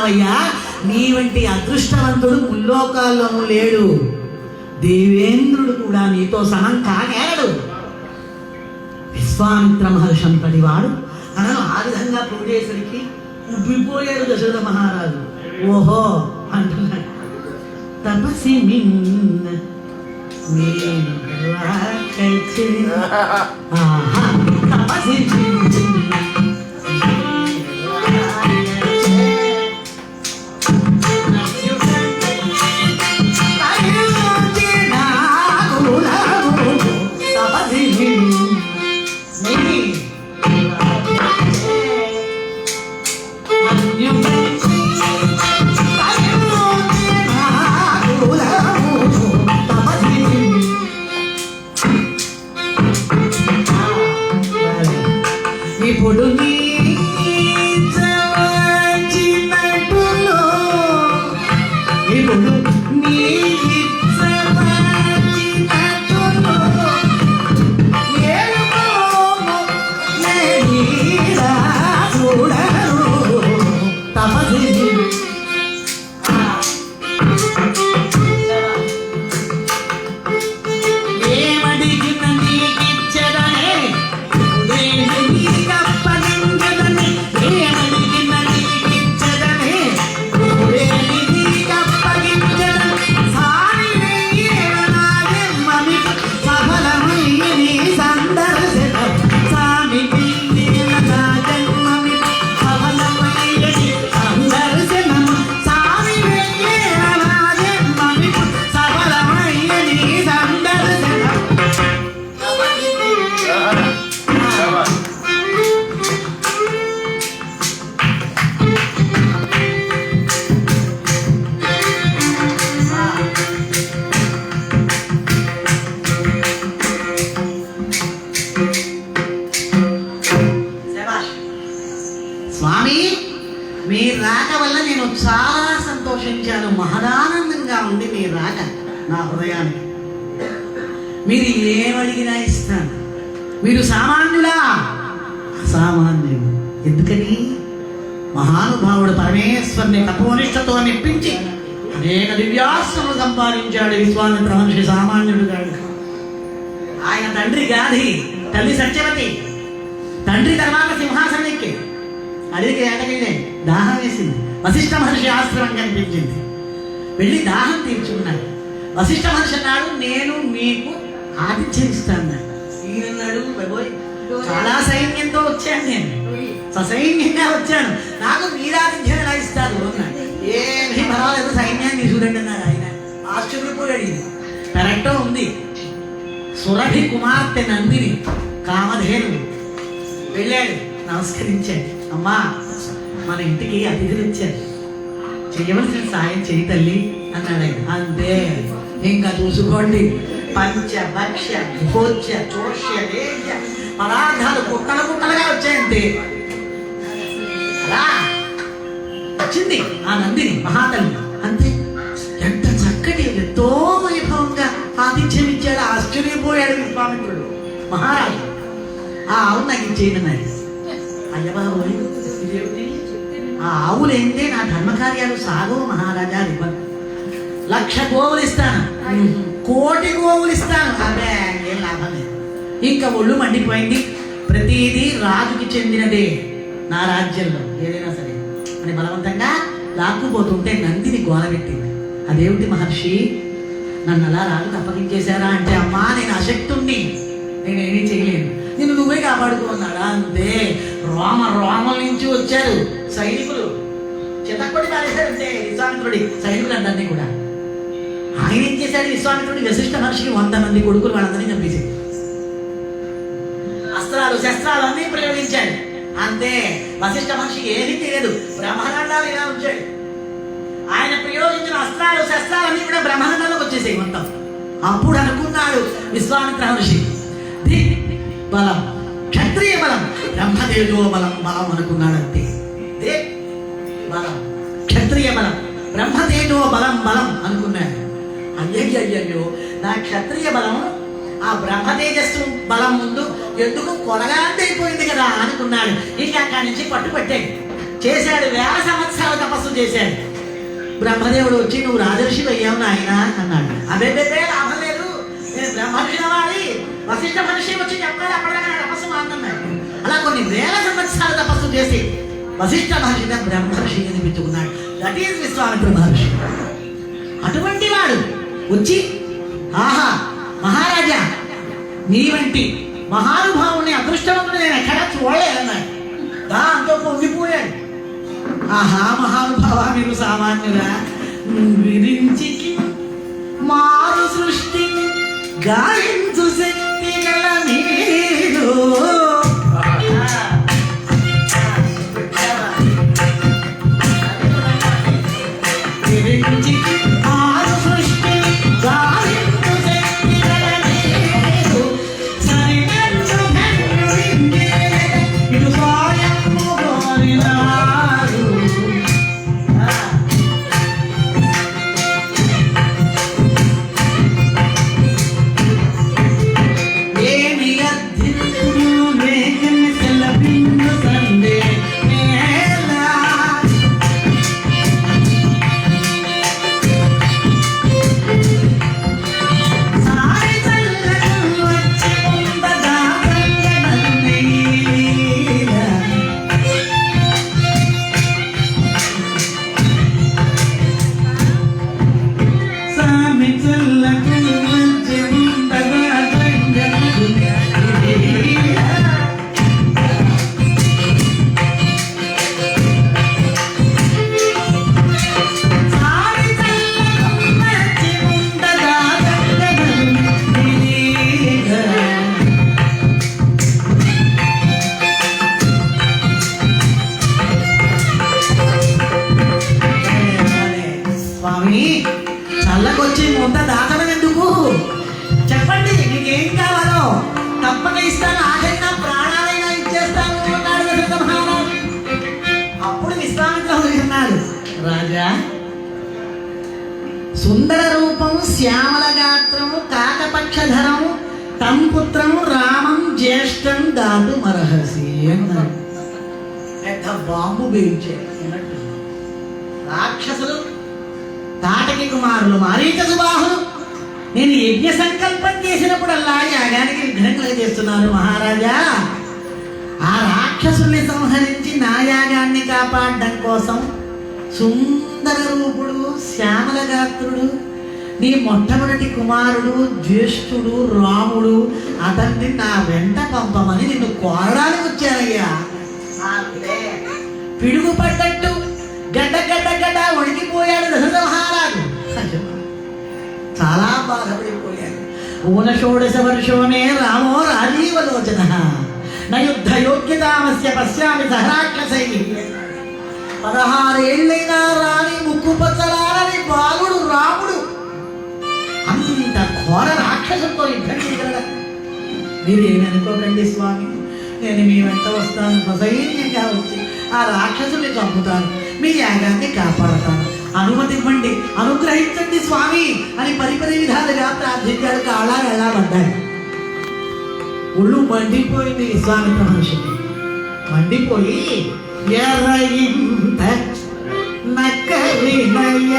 ఉన్నావయ్యా, నీ వంటి అదృష్టవంతుడు ముల్లోకాల్లోనూ లేడు. దేవేంద్రుడు కూడా నీతో సమం కానేరడు. విశ్వామిత్ర మహర్షి అంతటి వాడు తనను ఆ విధంగా పూజేసరికి ఉబ్బిపోయాడు దశరథ మహారాజు. ఓహో అంటున్నాడు, తపసి మిన్న నేను రాకచే. ఆహా, తపసి మిన్న ఇప్పుడు నీ జవాచినటులో, ఇప్పుడు నీ జవాచినటులో ఏడుకోము నేనీరా చూడను తపసి. ఏమడిగిన నీకిచ్చదనే నీకప్పగించదని, ఏమడిగిన నీకిచ్చదనే నీకప్పగించదని, సారి వెయ్యేనాగెమ్మని సఫలమయ్య నీ సందర్శనం. సామి నా జన్మమి సఫలమయ్య నీ సందర్శనం. సామి వెయ్యేనాగెమ్మని సఫలమయ్య నీ సందర్శనం. స్వామి, మీ రాక వల్ల నేను చాలా సంతోషించాను. మహదానందంగా ఉంది మీ రాక నా హృదయానికి. మీరు ఏమడిగినా ఇస్తాను. మీరు సామాన్యులా? అసామాన్యుడు. ఎందుకని? మహానుభావుడు పరమేశ్వరుని తపోనిష్టతో మెప్పించి అనేక దివ్యాస్త్రములు సంపాదించాడు విశ్వామిత్ర మహర్షి. సామాన్యుడు కాదు. ఆయన తండ్రి గాధి, తల్లి సత్యవతి. తండ్రి తర్వాత సింహాసనం ఎక్కి అడిగితే ఏటకెళ్ళే దాహం వేసింది. వశిష్ఠ మహర్షి ఆశ్రమం కనిపించింది. వెళ్ళి దాహం తీర్చుకున్నాడు. వశిష్ఠ మహర్షి అన్నాడు, నేను మీకు ఆతిథ్యం ఇస్తాను. ఈయనన్నాడు, బాబోయ్ చాలా సైన్యంతో వచ్చాను, నేను ససైన్యంగా వచ్చాను, నాకు వీరాతిథ్యం ఎలా ఇస్తారు అన్నాడు. ఏమీ పర్వాలేదు, సైన్యాన్ని చూడండి అన్నాడు ఆయన. ఆశ్చర్యపోయాడు. ఇది కరెక్టో ఉంది. సురభి కుమార్తె నందిని కామధేను వెళ్ళాడు, నమస్కరించాడు. అమ్మా, మన ఇంటికి అతిథులు వచ్చారు, చేయవలసిన సాయం చేయి తల్లి అన్నాడు ఆయన. అంతే, ఇంకా చూసుకోండి. పంచ భక్ష్య భోజ్య చోష్య వేద్య పదార్థాలు కుట్టలు కుట్టలుగా వచ్చాయంతే. అలా వచ్చింది ఆ నందిని మహాతల్లి. అంతే, ఎంత చక్కటి ఎంతో వైభవంగా ఆతిథ్యం ఇచ్చాడు. ఆశ్చర్యపోయాడు విశ్వామిత్రుడు మహారాజు. ఆ ఆవు నాకు ఇచ్చేయనన్నాడు. అయ్యబాబు, ఆ ఆవులు ఏంటే నా ధర్మకార్యాలు సాగవు మహారాజా. ఇవ్వను. 1,00,000 గోవులు ఇస్తాను, 1,00,00,000 గోవులు ఇస్తాను. అదే ఏం లాభం లేదు. ఇంకా ఒళ్ళు మండిపోయింది. ప్రతిదీ రాజుకి చెందినదే నా రాజ్యంలో, ఏదైనా సరే అని బలవంతంగా లాక్కుపోతుంటే నందిని గోలబెట్టింది. అదేమిటి మహర్షి, నన్ను అలా రాజుకు అప్పగించేశారా అంటే, అమ్మా నేను అశక్తుణ్ణి, నేనేమీ చేయలేను, నిన్ను నువ్వే కాపాడుకున్నాడా. అంతే, రోమల నుంచి వచ్చారు సైనికులు, చితక్కొడి పారేశారంటే విశ్వామిత్రుడి సైనికులందరినీ కూడా. ఆయన ఏం చేశాడు, విశ్వామిత్రుడి వశిష్ఠ మహర్షికి 100 మంది కొడుకులు వాళ్ళందరినీ చంపేశాడు. అస్త్రాలు శస్త్రాలు అన్నీ ప్రయోగించాడు. అంతే, వశిష్ఠ మహర్షికి ఏమీ తెలియదు, బ్రహ్మనండాలు ఇలా ఉంచాడు. ఆయన ప్రయోగించిన అస్త్రాలు శస్త్రాలు అన్నీ కూడా బ్రహ్మనండంలోకి వచ్చేసాయి మొత్తం. అప్పుడు అనుకున్నాడు విశ్వామిత్ర మహర్షి, బలం క్షత్రియ బలం, బ్రహ్మదేవో బలం బలం అనుకున్నాడు. అంతే, బలం క్షత్రియ బలం, బ్రహ్మదేవో బలం బలం అనుకున్నాడు. అయ్యయ్యో, నా క్షత్రియ బలం ఆ బ్రహ్మతేజస్సు బలం ముందు ఎందుకు కొలగాంతైపోయింది కదా అనుకున్నాడు. ఇంకా అక్కడి నుంచి పట్టుపట్టాడు. చేశాడు, వేల సంవత్సరాల తపస్సు చేశాడు. బ్రహ్మదేవుడు వచ్చి నువ్వు రాజర్షివి అయ్యావు నాయన అన్నాడు. అదే లాభం లేదు, నేను బ్రహ్మర్షి అవ్వాలి, వశిష్ఠ మనిషి వచ్చి చెప్పాలి, అప్పటిదాకా నా తపస్సు మానుతున్నాడు. అలా కొన్ని వేల సంవత్సరాల తపస్సు చేసి వశిష్ఠ మహర్షి బ్రహ్మర్షి అనిపించుకున్నాడు. దట్ ఈస్ విశ్వామిత్ర మహర్షి. అటువంటి వాడు వచ్చి ఆహా మహారాజా, నీ వంటి మహానుభావుని అదృష్టవంతుడు నేను ఎక్కడా చూడలేదన్నాడు. దాంతో పొంగిపోయాడు. ఆహా మహానుభావ, మీరు సామాన్యురా, విరించి మారు సృష్టి గాయించు శక్తి గల మీరు విరించి మారు సృష్టి గాయించు శక్తి గల మీరు సరిగట్టు ఇటు సాయము కోరినారు. ఏమి అద్దింతుడు మేఘని సెలపిండు సందే నేలా. సారి చల్లను వచ్చి ఉండగా రంగనన్నీలా. సామి చల్లకు వచ్చి ఉండగా రంగనన్నీలా. సారి చల్లకు వచ్చి ఉండగా రంగనన్నీలా. స్వామి, చల్లకొచ్చి ముంద దాచడం ఎందుకు? చెప్పండి, నీకేం కావాలో తప్పక ఇస్తాను, ఆఖరి నా ప్రాణాలైనా ఇచ్చేస్తాను అన్నాడు దశరథ మహారాజు. అప్పుడు విశ్వామిత్రుడు అన్నాడు, రాజా, సుందర రూపం, శ్యామల గాత్రము, కాకపక్షధరము, తం పుత్రం రామం జ్యేష్టం దాటు మరహసి అన్నాడు. పెద్ద బాంబు వేయించాడు అన్నట్టు. రాక్షసులు, తాటకి కుమారులు, మారీచ సుబాహులు నేను యజ్ఞ సంకల్పం చేసినప్పుడల్లా యాగానికి విఘ్నం చేస్తున్నారు మహారాజా. ఆ రాక్షసుల్ని సంహరించి నా యాగాన్ని కాపాడడం కోసం సుందర రూపుడు, శ్యామల గాత్రుడు, నీ మొట్టమొదటి కుమారుడు జ్యేష్ఠుడు రాముడు, అతన్ని నా వెంట పంపమని నిన్ను కోరడానికి వచ్చారయ్యా. అంతే, పిడుగు పడ్డట్టు గడ్డ గడ్డ గడ్డ వణికిపోయాడు దశరథ మహారాజు. చాలా బాధపడిపోయాడు. ఊన షోడశ వర్షోనే రామో రాజీవలోచన నా యుద్ధ యోగ్యతామస్య పశ్యామి సహరాక్షసై. 16 ఏళ్ళైనా రాని ముక్కు పచ్చలారని బాలుడు రాముడు అంత ఘోర రాక్షసుతో యుద్ధం చేయగలడా? మీరేమి అనుకోకండి స్వామి, నేను మీ వెంట వస్తాను, ససైన్యంగా వచ్చి ఆ రాక్షసుని చంపుతాను, మీ యాగాన్ని కాపాడతాను, అనుమతి ఇవ్వండి, అనుగ్రహించండి స్వామి అని పరిపరి విధాలుగా ప్రార్థించాడు. కాళ్ళ వెళ్ళబడ్డాడు. ఒళ్ళు మండిపోయింది విశ్వామిత్ర మహర్షికి. మండిపోయి ఎర్రయింత నక్క వినయ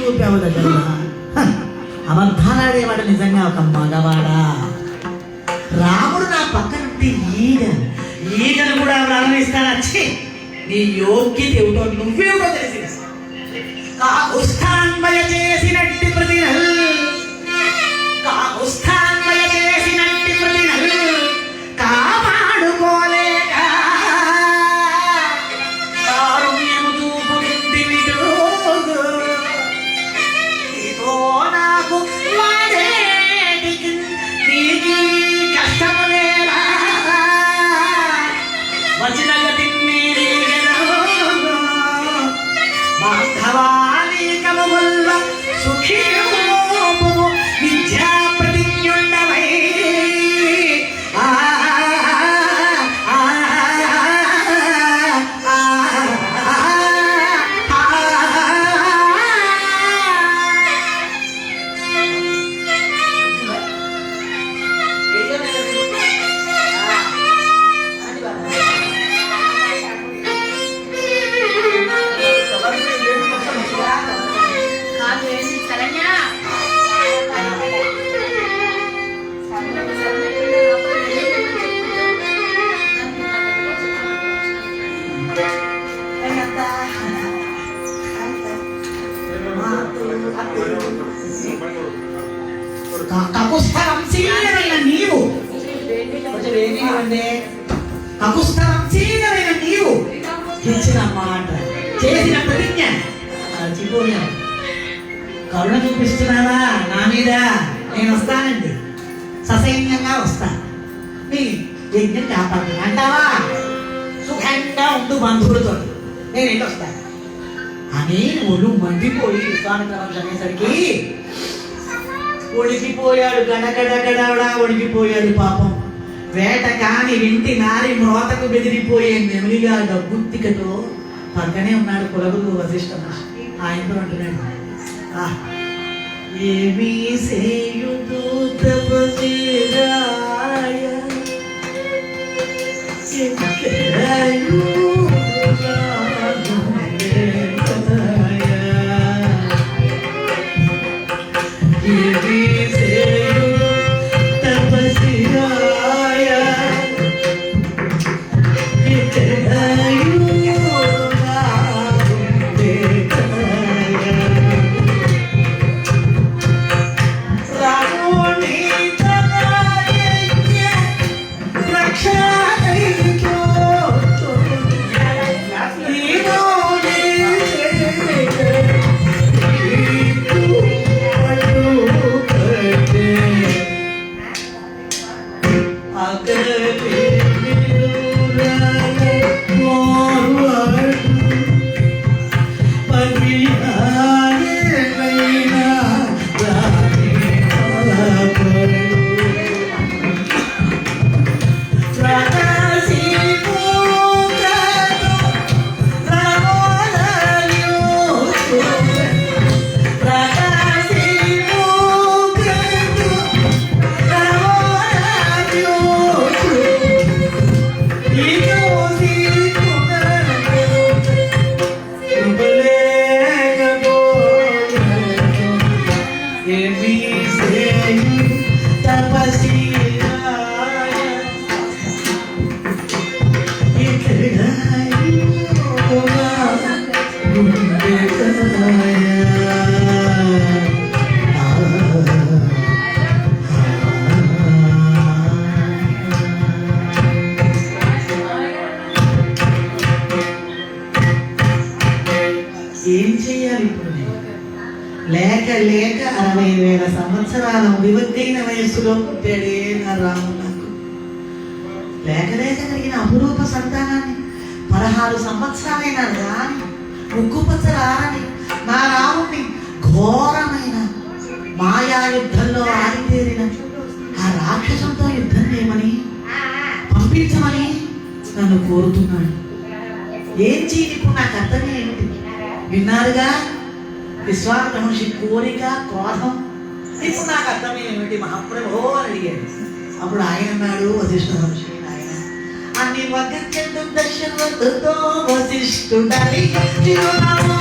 చూపావు దగ్గర అబద్ధాలాడేవాడు నిజంగా ఒక మగవాడా? రాముడు నా పక్కనుంటే ఈగను కూడా ఆవిడ అనుభవిస్తాను. వచ్చి నీ యోగ్యత ఏమిటో నువ్వేమిటో తెలిసి కాకుస్థాన్వయ చేసినట్టి ప్రతినల్ కాకుస్థాన్వయ చేసినట్టి ప్రతినల్ కాపాడుకోలేక కారుణ్యము చూపుకుంటివిటో ఇదో నాకు వాడేటికి నీకి కష్టము లేరా వచనగ తిన్నీరిగెను బాంధవానీకము వల్ల సుఖీయోపును విద్యా ప్రతిజ్ఞుండవై ఆ ఆ కాదు ఏంటి శరణ్య కకుస్థవంశీయుడైన నీవు కకుస్థవంశీయుడైన నీవు ఇచ్చిన మాట చేసిన ప్రతిజ్ఞ మర్చిపోయాను. కరుణ చూపిస్తున్నావా నా మీద? నేను వస్తానండి, ససైన్యంగా వస్తా. నీ యజ్ఞం కాపాడు అంటావా? సుఖంగా ఉండు బంధువులతో, నేను ఇంటి వస్తాను అని ఒళ్ళు మండిపోయి విశ్వామిత్ర వంశం అనేసరికి ఒడికిపోయాడు. గడగడగడవడా ఒడికిపోయాడు పాపం. వేట కాని వింటి నారి మ్రోతకు బెదిరిపోయే నెమిలిగా డబ్బుత్తికతో పక్కనే ఉన్నాడు కులగురు వశిష్ఠ మహర్షి. ఆయనతో అంటున్నాడు, ఏమీ సేయుదు తపసిరాయ ఎక్కడయు రానులేకయ. ఏమీ సేయుదు తపసిరాయ ఎక్కడయు ఏం చేయాలి ఇప్పుడు? లేక లేక 60,000 సంవత్సరాల వివగ్గైన వయస్సులో పుట్టాడే నా రాముడు. నాకు లేక లేక కలిగిన అపురూప సంతానాన్ని 16 సంవత్సరాలైన రాని ఉక్కుపచ్చ రాని నా రాముడిని ఘోరమైన మాయా యుద్ధంలో ఆరితేరిన ఆ రాక్షసంతో యుద్ధం చేయమని పంపించమని నన్ను కోరుతున్నాడు. ఏం చేయాలి ఇప్పుడు? నా కర్తవ్యం ఏమిటి? విన్నారుగా విశ్వామిత్ర మహర్షి కోరిక, క్రోధం. ఇప్పుడు నాకు అర్థమయ్య ఏమిటి మహాప్రభో అని అడిగాడు. అప్పుడు ఆయన అన్నాడు, వశిష్ఠ మహర్షి ఆయన అన్ని వగ్గెందు దశరథుతో వశిష్ఠుడని చిరునవ్వు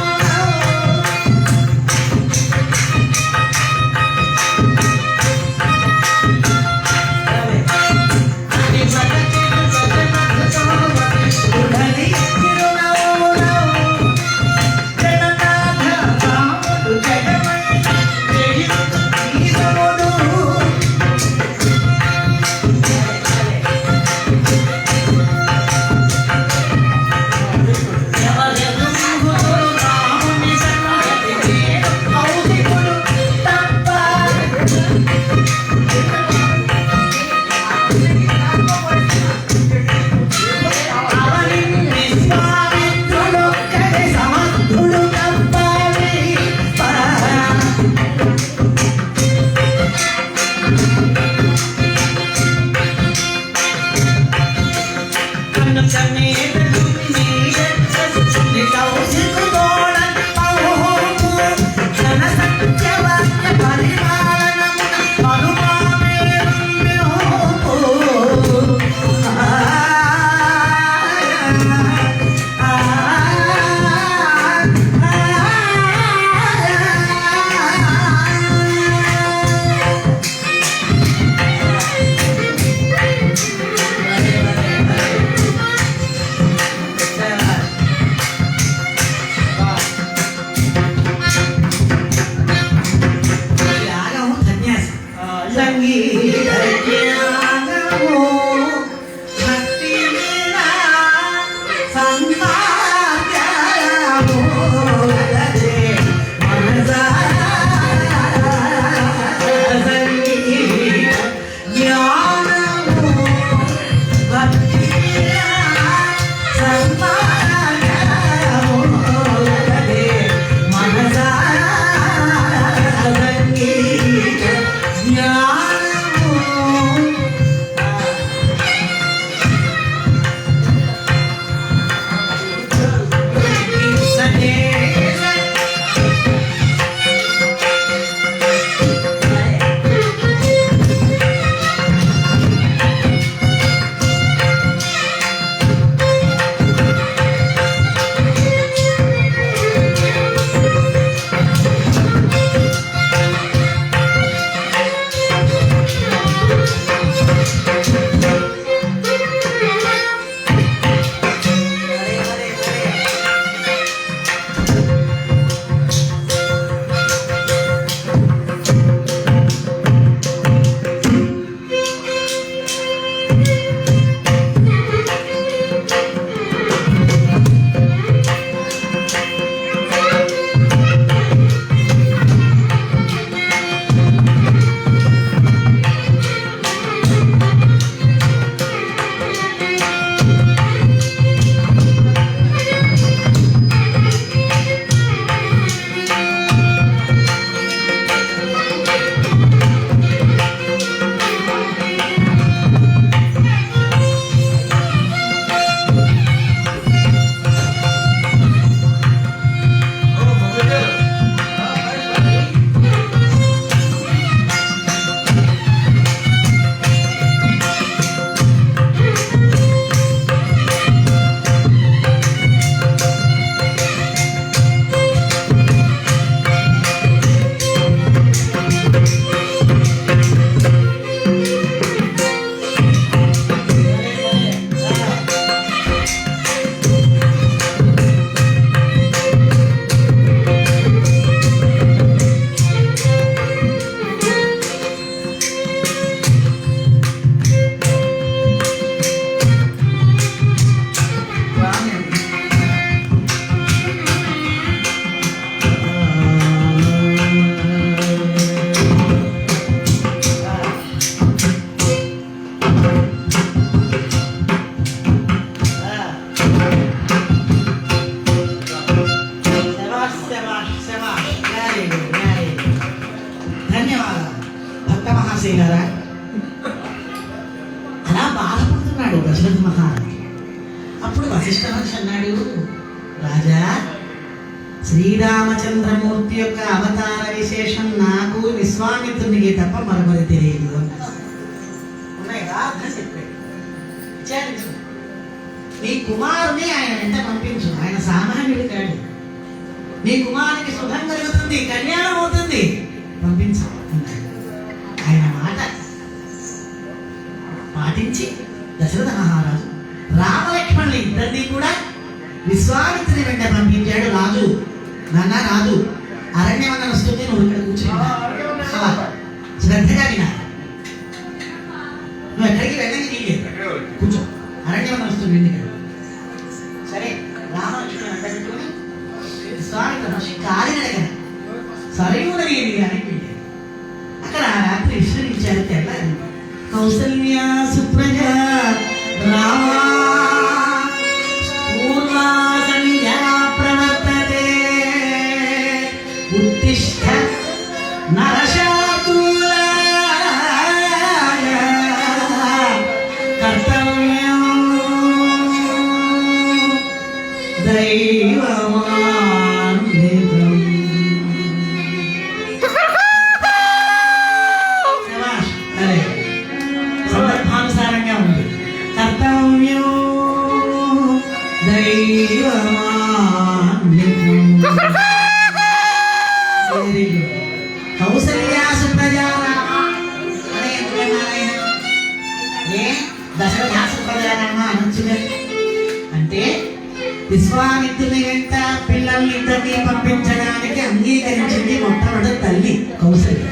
దశరథ మహారాజు. అప్పుడు వశిష్ఠ మహర్షి అన్నాడు, రాజా, శ్రీరామచంద్రమూర్తి యొక్క అవతార విశేషం నాకు విశ్వామిత్రునికి తప్ప మరొకరికి తెలియదు అన్నాడు. ఉన్నాయిగా అర్థం చెప్పాడు. విచారించు, నీ కుమారుని ఆయన వెంట పంపించు, ఆయన సామాన్యుడు కాడు. నీ కుమారునికి శుభం కలుగుతుంది, కళ్యాణం అవుతుంది, పంపించు అన్నాడు. ఆయన మాట పాటించి దశరథ మహారాజు రామలక్ష్మణులు ఇద్దరినీ కూడా విశ్వామిత్రుని వెంట పంపించాడు. రాజు, నాన్న రాజు, అరణ్యవనం వస్తుంది, నువ్వు ఇక్కడ కూర్చున్నా శ్రద్ధగా వినాలి. నువ్వు ఎక్కడికి వెళ్ళని నీలేదు, కూర్చో, అరణ్యవనం వస్తుంది ఎందుకంటే. సరే, రామలక్ష్మణుని వెంట పెట్టుకుని విశ్వామిత్ర మహర్షి కాలినడగన సరైనది ఏమి కానీ వెళ్ళాడు. అక్కడ రాత్రి విశ్రమించారు. తెల్లారి కౌసల్యా సుప్రజ రామా పూర్వా సంధ్యా ప్రవర్తతే ఉత్తిష్ఠ నరశార్దూల కర్తవ్యం దైవమాన్వితం. సందర్భానుసారంగా ఉంది. కర్తవ్యం దైవమాన్వితం. Very good. కౌసల్యా సుప్రజారామ అనే ఎందుకన్నా ఆయన? ఏ దశరథ సుప్రజారామ అనొచ్చుగా. అంటే విశ్వామిత్రుని వెంట పిల్లల్ని ఇద్దరిని పంపించడానికి అంగీకరించింది మొట్టమొదటి తల్లి కౌసల్య.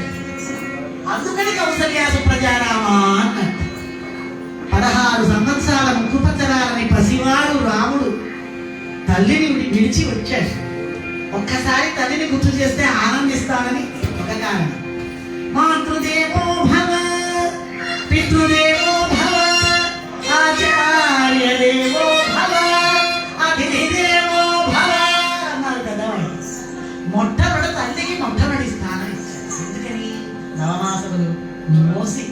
అందుకని కౌసల్యా సుప్రజారామ అన్నట్టు. 16 సంవత్సరాల ముక్కుపచ్చరాలని పసివాడు రాముడు తల్లిని విడిచి వచ్చాడు. ఒక్కసారి తల్లిని గుర్తు చేస్తే ఆనందిస్తానని ఒక కారణం. మాతృదేవో భవ పితృదేవో భవ ఆచార్య దేవో భవ అతిథి దేవో భవ అన్నారు కదా. మొట్టమొదటి తల్లికి మొట్టమొదటి స్థానం ఇచ్చారు. ఎందుకని? నవమాసములు మోసి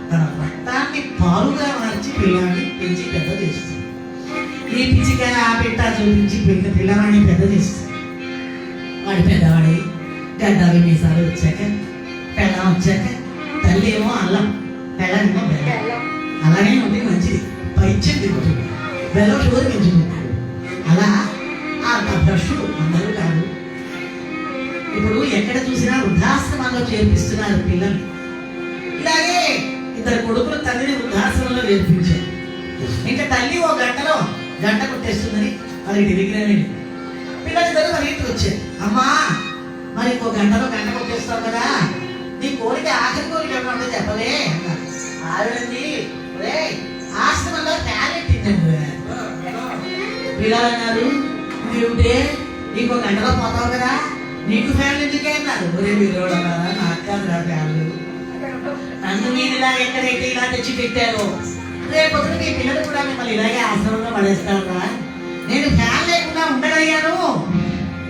తన రక్తాన్ని పాలుగా మార్చి పిల్లాన్ని పెంచి పెద్ద చేస్తుంది. ఈ పిచ్చిక ఆ పెట్ట చూపించి పిల్లవాడిని పెద్ద చేస్తుంది. వాడి పెద్దవాడి గడ్డాలు మీసాలు వచ్చాక, పెళ్ళం వచ్చాక, తల్లి ఏమో అల్లం, పెళ్ళమేమో బెల్లం. అలానే ఉండి మంచిది, పైచ్యం తిరుగుతుంది, బెల్లం షుగర్ పెంచుకుంటాడు. అలా ఆ బ్రష్లు అందరూ కాదు. ఇప్పుడు ఎక్కడ చూసినా వృద్ధాశ్రమంలో చేర్పిస్తున్నారు పిల్లల్ని. ఇలాగే 2 కొడుకులు తల్లిని వృద్ధాశ్రమంలో చేర్పించారు. ఇంకా తల్లి ఓ గంట కొట్టేస్తుందని వాళ్ళకి తెలియదు. పిల్లలిద్దరూ మరి ఇంటికి వచ్చారు. అమ్మా, మరి ఇంకో గంటలో గంట కొట్టేస్తావు కదా, నీ కోరిక ఆఖరి కోరిక ఏమంటే చెప్పవే అన్నారు. ఆవిడండి, రే ఆశ్రమంలో టాలెంట్ తిన్నాను. పిల్లలు అన్నారు, ఏమిటే ఇంకో గంటలో పోతావు కదా, నీకు ఫ్యామిలీ ఎందుకే అన్నారు. ఒరే మీరు నాకు కాదు రా ఫ్యామిలీ, నన్ను మీరు ఇలా ఎక్కడైతే ఇలా తెచ్చి పెట్టారో రేపు మీ పిల్లలు కూడా మిమ్మల్ని ఇలాగే ఆశ్రమంలో పడేస్తారా. నేను ఫ్యాన్ లేకుండా ఉండగలిగాను,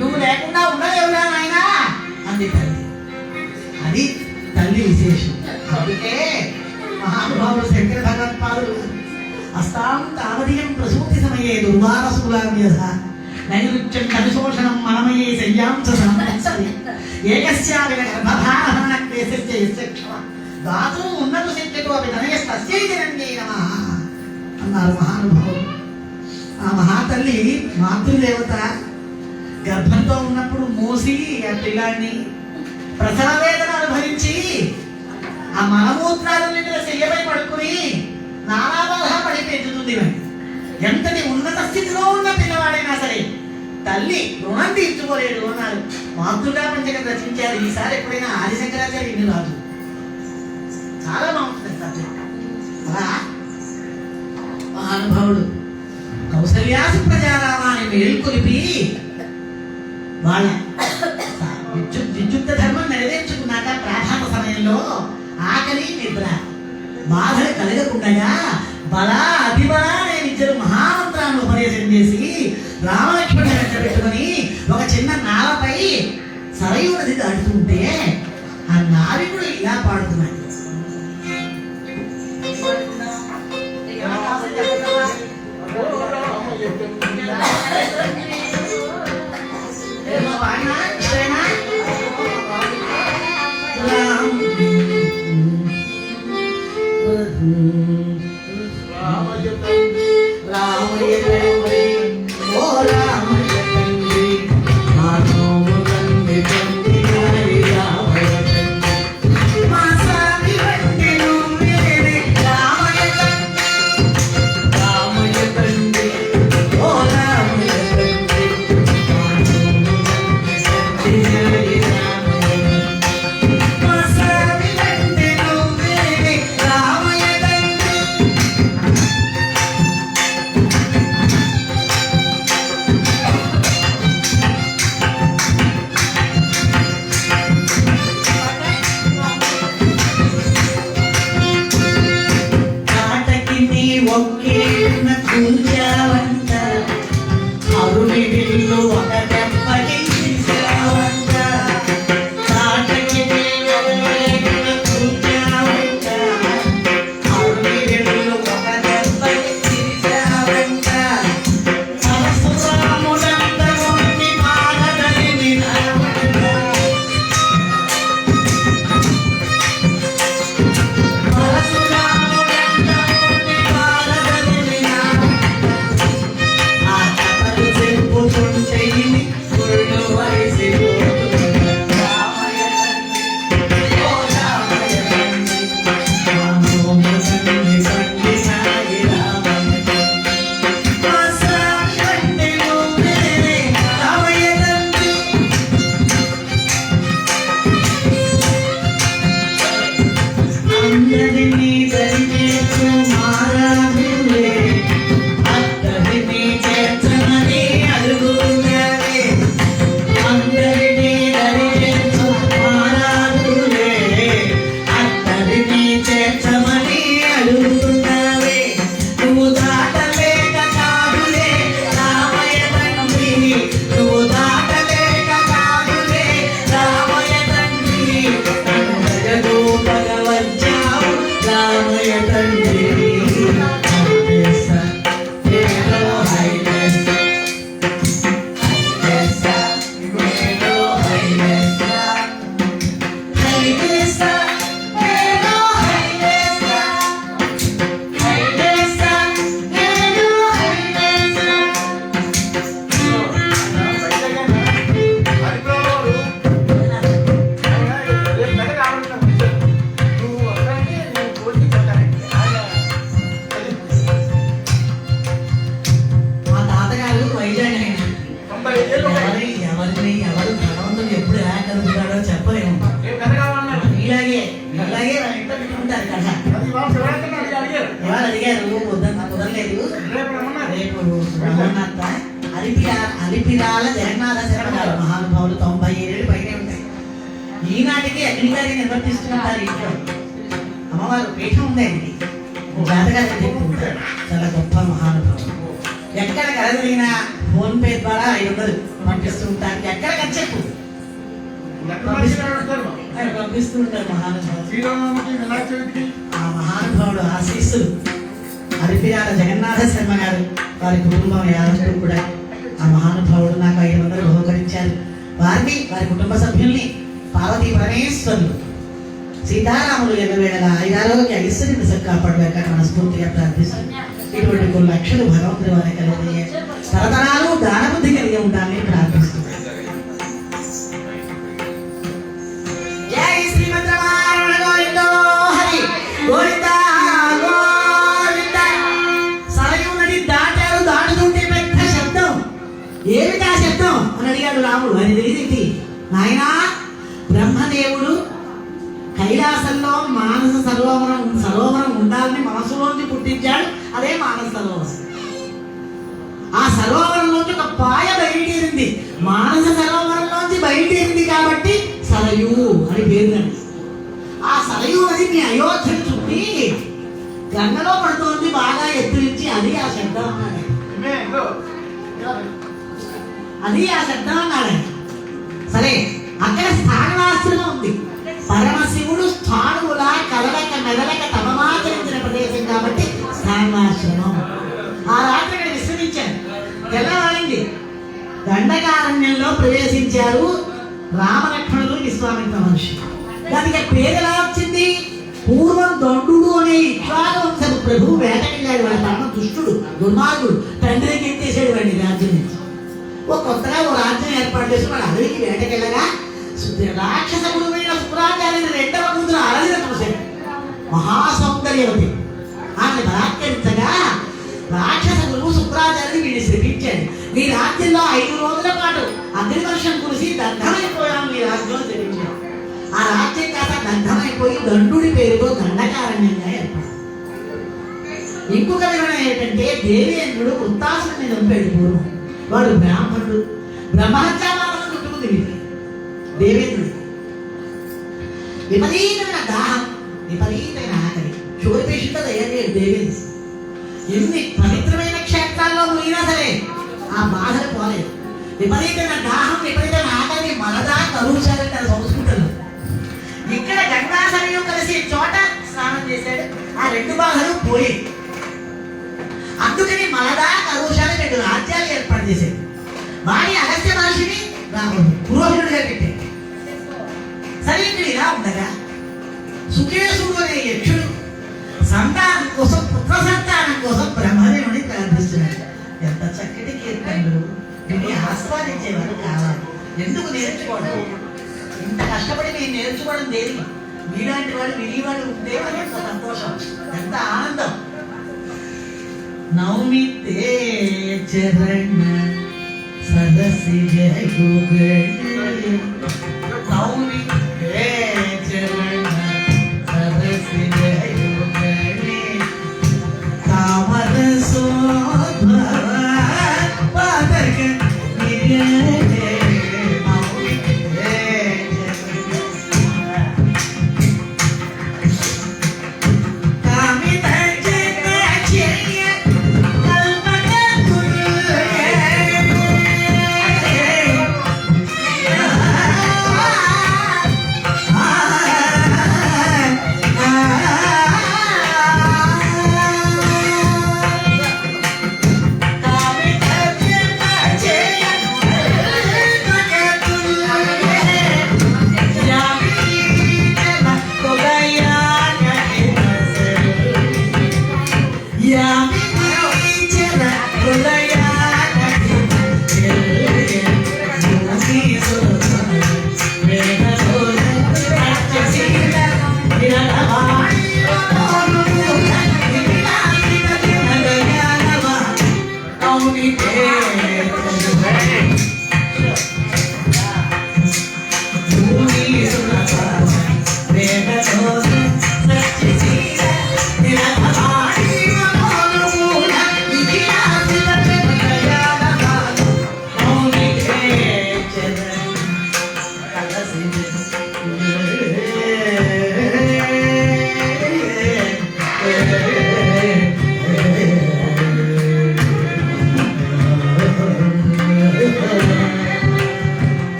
నువ్వు లేకుండా ఉండలేవురా నాయనా అంది తల్లి. అది తల్లి విశేషం. అందుకే మహానుభావుడు శంకర భగవత్పాదుడు అస్తాం తావదీయం ప్రసూతి సమయే దుర్వారసూలాన్యథ నైరుత్యం కనుశోషణం మనమయే శయ్యాంస సంవత్సరి ఏకస్యావిన గర్భధారణ కేశస్య యస్య క్షమ దాతు ఉన్నత శక్తితో అవి తనయస్తస్యై జనన్యై నమః అన్నారు మహానుభావుడు. ఆ మహాతల్లి మాతృదేవత గర్భంతో ఉన్నప్పుడు మోసి ఆ పిల్లాన్ని ప్రసవ వేదన అనుభవించి ఆ మలమూత్రాలన్నింటిలో చెయ్యబై పడుకుని నానా బాధ పడి పెంచుతుంది. ఎంతటి ఉన్నత స్థితిలో ఉన్న పిల్లవాడైనా సరే తల్లి రుణం తీర్చుకోలేడు అన్నారు. మాతృగా పంచకం రచించారు. ఈసారి ఎప్పుడైనా ఆదిశంకరాచార్య ఇన్ని రాజు చాలా బాగుంటుంది సబ్జెక్ట్. అలా మహానుభావుడు కౌసల్యా సుప్రజారామాన్ని మేల్కొలిపి వాళ్ళ విద్యుత్ ధర్మం నెరవేర్చుకున్నాక ప్రాధాన్య సమయంలో ఆకలి నిద్ర బాధలు కలగకుండా బలా అతిబల అనే ఇద్దరు మహామంత్రాన్ని ఉపదేశం చేసి రామలక్ష్మణుని వెంట పెట్టుకుని ఒక చిన్న నాలపై సరయూ నది దాటుతుంటే ఆ నావికుడు ఇలా పాడుతున్నాడు. రామయ్య తండ్రి ఓ రామయ్య తండ్రి మా నోము తండ్రి తండ్రి రామయ్య తండ్రి మా సామి వంటి నువ్వేనే రామయ్య తండ్రి రామయ్య తండ్రి ఓ రామయ్య తండ్రి మా నోము తండ్రి తండ్రి మా సామి వంటి నువ్వేనే రామయ్య తండ్రి. కాటకి నీ ఒక్కేన కూర్చావంట అరుని విల్లు ఒక దెబ్బకి తీసావంట కాటకి నీ ఒక్కేన కూర్చావంట అరుని విల్లు ఒక దెబ్బకి తీసావంట పరశురాముడంత ఉండి బాధని వినావంట అందరినీ దరిచేర్చు మారాదులే అత్తరిని చేర్చమని అడుగుతున్నావే అందరినీ దరిచేర్చు మారాదులే అత్తరిని చేర్చమని అడుగుతున్నావే నువ్వు దాటలేక కాదులే రామయ్య తండ్రి నువ్వు దాటలేక కాదులే రామయ్య తండ్రి నన్ను భగవచ్చావు రామయ్య తండ్రి మా తాతగారు వైజాగ్ ఆయన. 95 ఏళ్ళు ఉన్నాయి. ఎవరు భగవంతుడు ఎప్పుడు ఎలా కలుగుతాడో చెప్పలేము ఏం కథ కావాలన్నారు? ఇలాగే నా ఇంట్లో పెట్టుకుంటారు కదా అది ఇవాళ శివరాత్రి నాడు అడిగారు. ఇవాళ అడిగారు కుదరలేదు రేపు రమ్మన్నారు. రేపు రమ్మన్నంత అలిపిరాల జగన్నాథ శర్మ గారు మహానుభావులు 97 ఏళ్ళు పైనే ఉంటాయి ఈనాటికి అగ్నిగారి నిర్వర్తిస్తున్నారు ఇంట్లో అమ్మవారు పీఠం ఉందండి జాతకాలు చెప్పుకుంటారు చాలా గొప్ప మహానుభావులు ఎక్కడ కలదైనా ఫోన్ పే ద్వారా 500 పంపిస్తూ ఉంటారు ఎక్కడ చెప్పు ఎక్కడ మంచిగా పెడతారు? ఆయన పంపిస్తూ ఉంటారు మహానుభావులు శ్రీరామనవమికి, వినాయక చవితికి ఆ మహానుభావుడు ఆశీస్సులు అరిపిరాల జగన్నాథ శర్మ గారు వారి కుటుంబం యావత్తు కూడా ఆ మహానుభావుడు నాకు 500 బహుకరించారు వారిని వారి కుటుంబ సభ్యుల్ని పార్వతీ పరమేశ్వరులు సీతారాములు ఎగవేళ ఐదారోగ్య ఐశ్వర్యం కాపాడలేక మనస్ఫూర్తిగా ప్రార్థిస్తున్నాను ఇటువంటి కొన్ని లక్షలు భగవంతుడి వారి కలిగి తరతరాలు దానబుద్ధి కలిగి ఉండాలని ప్రార్థిస్తున్నాను జై శ్రీమద్రమారమణ గోవిందో హరి గోవింద గోవింద సరయు నది దాటారు దాటుతుంటే పెద్ద శబ్దం ఏమిటా శబ్దం అని అడిగాడు రాముడు ఆయన తెలిసింది నాయనా బ్రహ్మదేవుడు కైలాసంలో మానస సరోవరం ఉండాలని మనసులోంచి పుట్టించాడు అదే మానస సరోవరం ఆ సరోవరంలోంచి ఒక పాయ బయలుదేరింది మానస సరోవరంలోంచి బయలుదేరింది కాబట్టి సరయు అని పేరు ఆ సరయు నది మీ అయోధ్యను చుట్టి గంగలో పడుతోంది బాగా ఎత్తురించి అది ఆ శబ్దం అన్నాడు ఏమే, ఇదో. అది ఆ శబ్దం అన్నాడు సరే అక్కడ స్థానవాస్తుగా ఉంది పరమశివుడు స్థానువులా కదలక మెదలక తమమాచరించిన ప్రదేశం కాబట్టి స్థానవాశ్రమం ఆ రాత్రి అక్కడ విశ్రమించారు తెల్లవారింది దండకారణ్యంలో ప్రవేశించారు రామలక్ష్మణులు విశ్వామిత్ర మహర్షి దానికి పేరు ఎలా వచ్చింది పూర్వం దొండు అనే దుష్టుడు దుర్మార్గుడు తండ్రికి ఎత్తేసాడు వాడిని రాజ్యం నుంచి. కొత్తగా ఓ రాజ్యం ఏర్పాటు చేసి వాడు అడవికి వేటకెళ్ళగా రాక్షస గురువైన శుక్రాచార్యుని రెండవ కూతురు అడవిని చూశాడు. మహాసౌందర్యవతి ఆమె బలాత్కరించగా రాక్షస గురువు శుక్రాచార్యుని వీడిని శపించాడు. మీ రాజ్యంలో 5 రోజుల పాటు అగ్నివర్షం కురిసి దగ్ధమైపోయాము మీ రాజ్యంలో శపించాడు. ఆ రాజ్యం కాస్త దగ్ధమైపోయి దండుడి పేరుతో దండకారణ్యంగా ఏర్పడింది. ఇంకొక వివరణ ఏంటంటే దేవేంద్రుడు వృత్తాసుని చంపాడు పూర్వం. వాడు బ్రాహ్మణుడు, బ్రహ్మహత్యామాలను చుట్టుకుంది వీరికి. దేవేంద్రుడు విపరీతమైన దాహం, విపరీతమైన ఆకలి, షుగర్ పేషెంట్ తయారయ్యాడు దేవేంద్రుడు. ఎన్ని పవిత్రమైన క్షేత్రాల్లో మునిగినా సరే ఆ బాధలు పోలేదు. విపరీతమైన దాహం, విపరీతమైన ఆకలి మలదా కలుగుచారంటే అది సంస్కృతంలో. ఇక్కడ గంగా సరయు కలిసి చోట స్నానం చేశాడు, ఆ 2 బాధలు పోయాయి. అందుకని మలదా కరువుశాల 2 రాజ్యాలు ఏర్పాటు చేశాడు. వారి అగస్త్య మహర్షిని పురోహితుడిగా పెట్టాడు. సరే ఇక్కడ ఇలా ఉండగా సుకేశుడు అనే యక్షుడు సంతానం కోసం, పుత్ర సంతానం కోసం బ్రహ్మదేవుని ప్రార్థిస్తున్నాడు. ఎంత చక్కటి కీర్తనలు, దీన్ని ఆస్వాదించేవారు కావాలి. ఎందుకు నేర్చుకోవడం? ఇంత కష్టపడి నేను నేర్చుకోవడం దేనికి? మీలాంటి వాడు వినివాడు ఉంటే మరి ఎంత సంతోషం, ఎంత ఆనందం. నౌమితే చరణ సదసి జయుగణే, నౌమితే చరణ సదసి జయుగణే, తామర శోభవ పదక నిగణే, నౌమితే కామిత జయ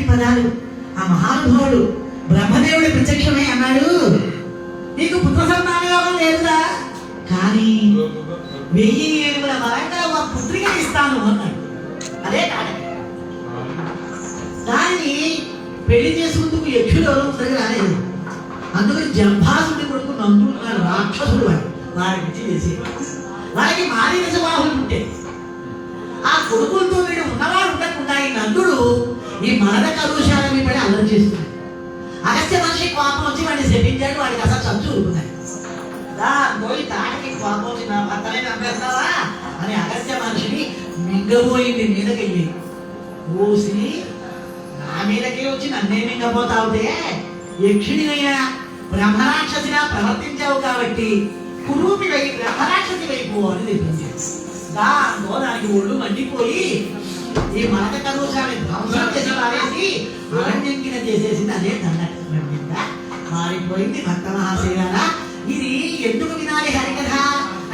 పదాలు. ఆ మహానుభావుడు బ్రహ్మదేవుడు ప్రత్యక్షమై అన్నాడు, నీకు పుత్ర సంతాన యోగం లేదురా, కానీ 1000 ఏనుగుల బలంగా ఒక పుత్రికని ఇస్తాను అన్నాడు. అదే కాదు, దాన్ని పెళ్లి చేసుకుందుకు యక్షుడు ఎవరో ఉత్తరికి రాలేదు. అందుకని జంభాసుడి కొడుకు నందుడు రాక్షసుడు వాడికి ఇచ్చి చేసి వాడికి మాలిన స్వభావం ఉంటే ఆ కొడుకులతో వీడు ఉన్నవాడు ఉండకుండా ఈ నందుడు ఈ మరణ కలుషాల మీద పడి అల్లరి చేస్తున్నాడు. అగస్త్య మనిషి కోపం వచ్చి వాడిని శపించాడు, వాడికి అసలు చంచు ఊరుకున్నాడు. పోయి తాడికి కోపం వచ్చి నా భర్తనే చంపేస్తావా అని అగస్త్య మనిషిని మింగబోయింది మీదకెళ్ళి ఓసి నా మీదకే వచ్చి నన్నే మింగబోతావుతే యక్షిణినైనా బ్రహ్మరాక్షసిగా ప్రవర్తించావు కాబట్టి కురూపి వై బ్రహ్మరాక్షసి వైపు అని తెప్పించాడు. దాంతో దానికి ఒళ్ళు మండిపోయి ఈ మరణ కలుషాన్ని ధ్వంసం చేసి పారేసి అరణ్యంకిన చేసేసింది. అదే దండకంగా మారిపోయింది. భక్త మహాశివాల ఇది ఎందుకు వినాలి హరికథ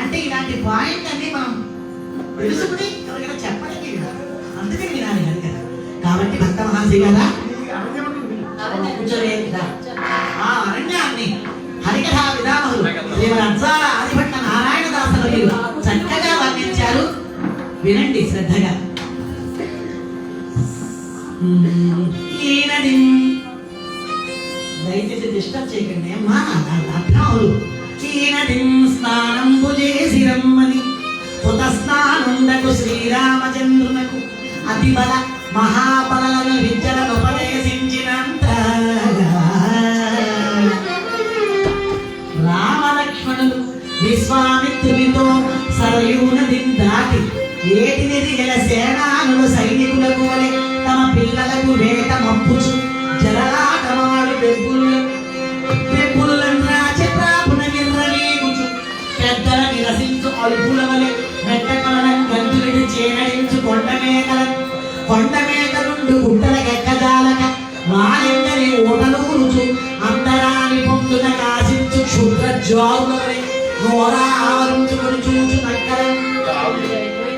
అంటే ఇలాంటి పాయింట్ అన్ని మనం తెలుసుకుని ఎవరికైనా చెప్పడానికి వినాలి, అందుకని వినాలి హరికథ. కాబట్టి భక్త మహాశివాల ఆ అరణ్యాన్ని హరికథా విధానములు శ్రీమద్ అజ్జాల ఆదిభట్ట నారాయణ దాసులు చక్కగా వర్ణించారు. వినండి శ్రద్ధగా. ఈనది దయచేసి డిస్టర్బ్ చేయకండి అమ్మా, అర్థాలు. ఈనది స్నానంబు చేసి రమ్మని పుత స్నానుండకు శ్రీరామచంద్రునకు అతి బల మహాబలను విద్యలను ఉపదేశించినంత రామలక్ష్మణులు విశ్వామిత్రునితో సరయూ నదిని దాటి ఏటిని దిగల సేనానులు సైనికులకు వలె తమ పిల్లలకు వేట మప్పుచు జలలాటమాడు పెబ్బులను రాజప్రాపున విర్రవీగుచు పెద్దల నిరసించు అల్పుల వలె మెట్టకొలను గంతులని చేనడించు కొండమేకలుండు గుట్టలకెక్కజాలక వారిందరి ఓటలూరుచు అంతరాని పొందున కాశించు క్షుద్ర జ్వాలులవలె నోరా ఆవరించుకొని చూచు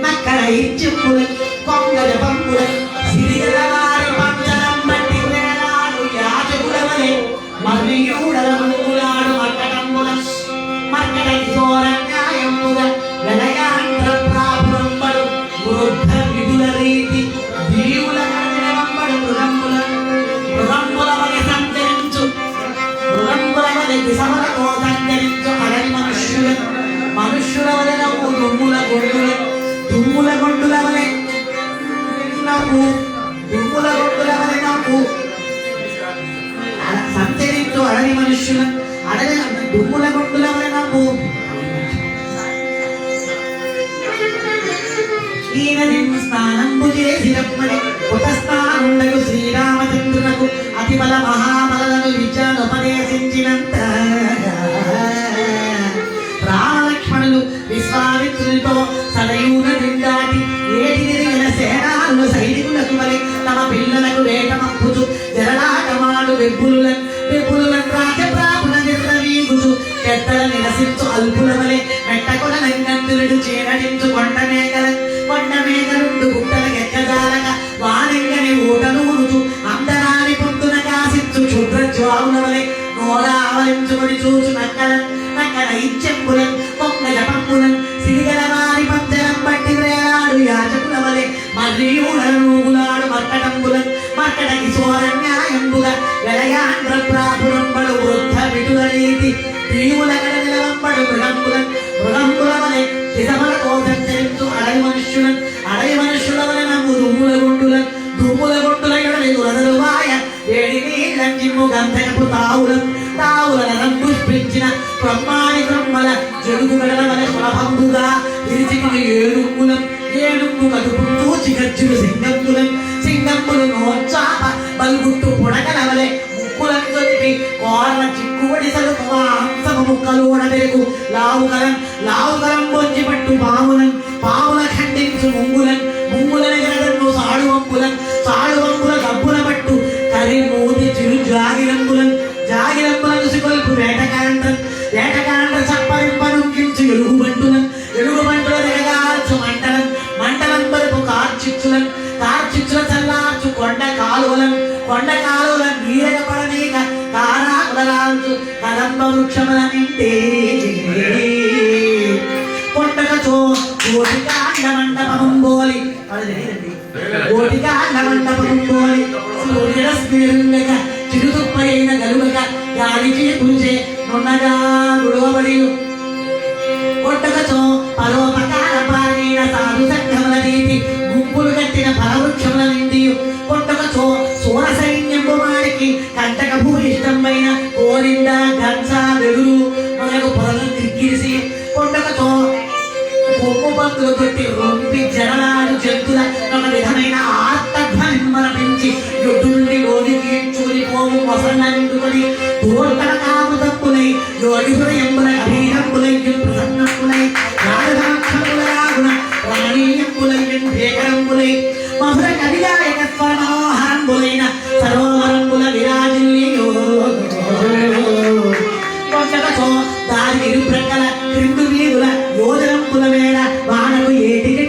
నక్కడ ఇచ్చిప్పులు కొంగల పంపులు సిరిగల వారి పంచలం బట్టి వేలాడు యాచకులవలె మర్రియూడల మునుగులాడు మర్కటకి సోరంగాయముగా వెలయాంధ్ర ప్రాపురంబడు వృద్ధ విధుల రీతి దీవుల కడవంబడు మృగంబుల వలె సంచరించు మృగంబుల వలె దిశమలతో సంచరించు అడవి మనుష్యుల వలె నవ్వు దుమ్ముల గొడ్డుల వలె నవ్వు సంచరించు అడవి మనుష్యుల అడవి దుమ్ముల గొడ్డుల వలె నవ్వు. ఈయన స్నానంబు చేసి రమ్మని కొత్త స్నానుండకు శ్రీరామచంద్రునకు అతి బల మహాబలను విద్యను ఉపదేశించినంత రామలక్ష్మణులు విశ్వామిత్రునితో సరయూ నదిని దాటి ఏటిని దిగిన సేనానులు సైనికులకు వలె తమ పిల్లలకు వేట మప్పుచు జరలాటమాడు వెబ్బులులను రాజప్రాపున నిర్రవీగుచు పెద్దల నిరసించు అల్పుల వలె మెట్టకొల నంగంతులుడు చేరడించు కొండమేకలుండు గుట్టలకెక్కజాలక వారింగని ఊటనూరుచు అందరాని పొందున కాసించు క్షుద్ర జ్వాలుల వలె నోరా ఆవరించుకొని చూచు నక్కడ ఇచ్చెంపులను పొంగ జపంపులను సిరిగల వారి పంచలం బట్టి వేలాడు యాచకుల వలె మర్రియూడల నూగులాడు మర్కటకి సోరన్యాయంబుగా వెలయాంధ్ర ప్రాపురంబడు వృద్ధ విటుల రీతి దీవుల కడ నిలవంబడు మృగంబుల వలె దిశమలతో సంచరించు అడవి మనుష్యుల వలె నమ్ము దుమ్ముల గుండుల ఎడలి దురదలువాయ వేడి నీళ్ళంజిమ్ము గంధకపు తావులను పుష్పించిన బ్రహ్మల జడుగు గడల వలె సులభంబుగా విరిచికొని ఏడుంగు కదుపుతూ చిగర్చులు సింగంబులు నోచాప బల్గుట్టు పొడగల వలె ముక్కులను చొప్పి కోరల చిక్కుబడిసలు మాంసము ముక్కలోడ పెరుగు లావుకలం బొంచి పట్టు పాముల ఖండించు ముంగులను జరగను సాడువంపుల గబ్బుల పట్టు కరి మూతి చిరు జాగిరంబులను సిగొల్పు వేటకాండ్ర చప్పరింపనుంకించు ఎలుగుబంటుల దిగగాల్చు మంటలం బరుపు కార్చిచ్చుల చల్లార్చు కొండ కాలువలను నీరగ పడనీక కారాకులరాల్చు కదంబ వృక్షముల నింటే కొండకచో కోటికాండ మండపం బోలి సూర్యరశ్మిరుంగక చిరుతుప్పైన గలుగక గాలికి పుంజే నున్నగా గుడవబడి కొట్టకచో పరోపకార పారీణ సాధు సంఘముల నీతి గుంపులు కట్టిన ఫలవృక్షముల నిండి కొట్టకచో సోర సైన్యంబు వారికి కంటక భూయిష్టమైన కోరిండ గంజ వెలురు మొదలగు పొరలు దిక్కిరిసి కొట్టకచో కొమ్ము బంతులు కొట్టి రొంపి జరలాడు జంతుల ఒక విధమైన ఆర్తధ్వనించి యుద్ధుండి లోనికి ఈడ్చుకుని పోవు మొసలంటుకొని తోటల కాము తప్పులై యోగి హృదయంబుల అభీరంబులై ప్రసన్నంబులై రాజధాక్షములరాగున రాణీయంబులై భేకరంబులై మధుర కవిగాయక స్వరమనోహరంబులైన సరోవరంబుల విరాజిల్లియో దారి ఇరు ప్రక్కల క్రిందు వీధుల యోజనంబుల వేళ వానకు ఏటికి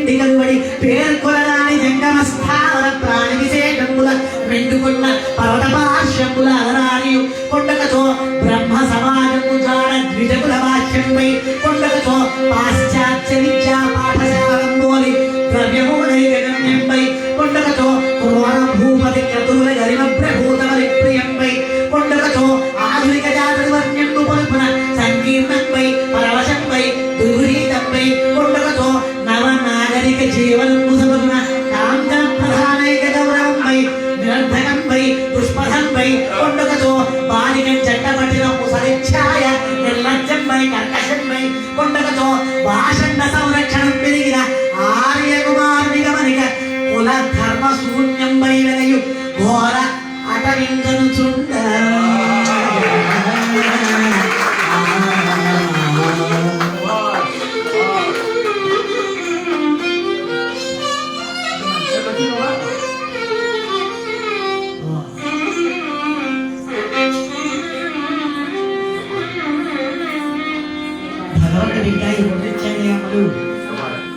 వాళ్ళు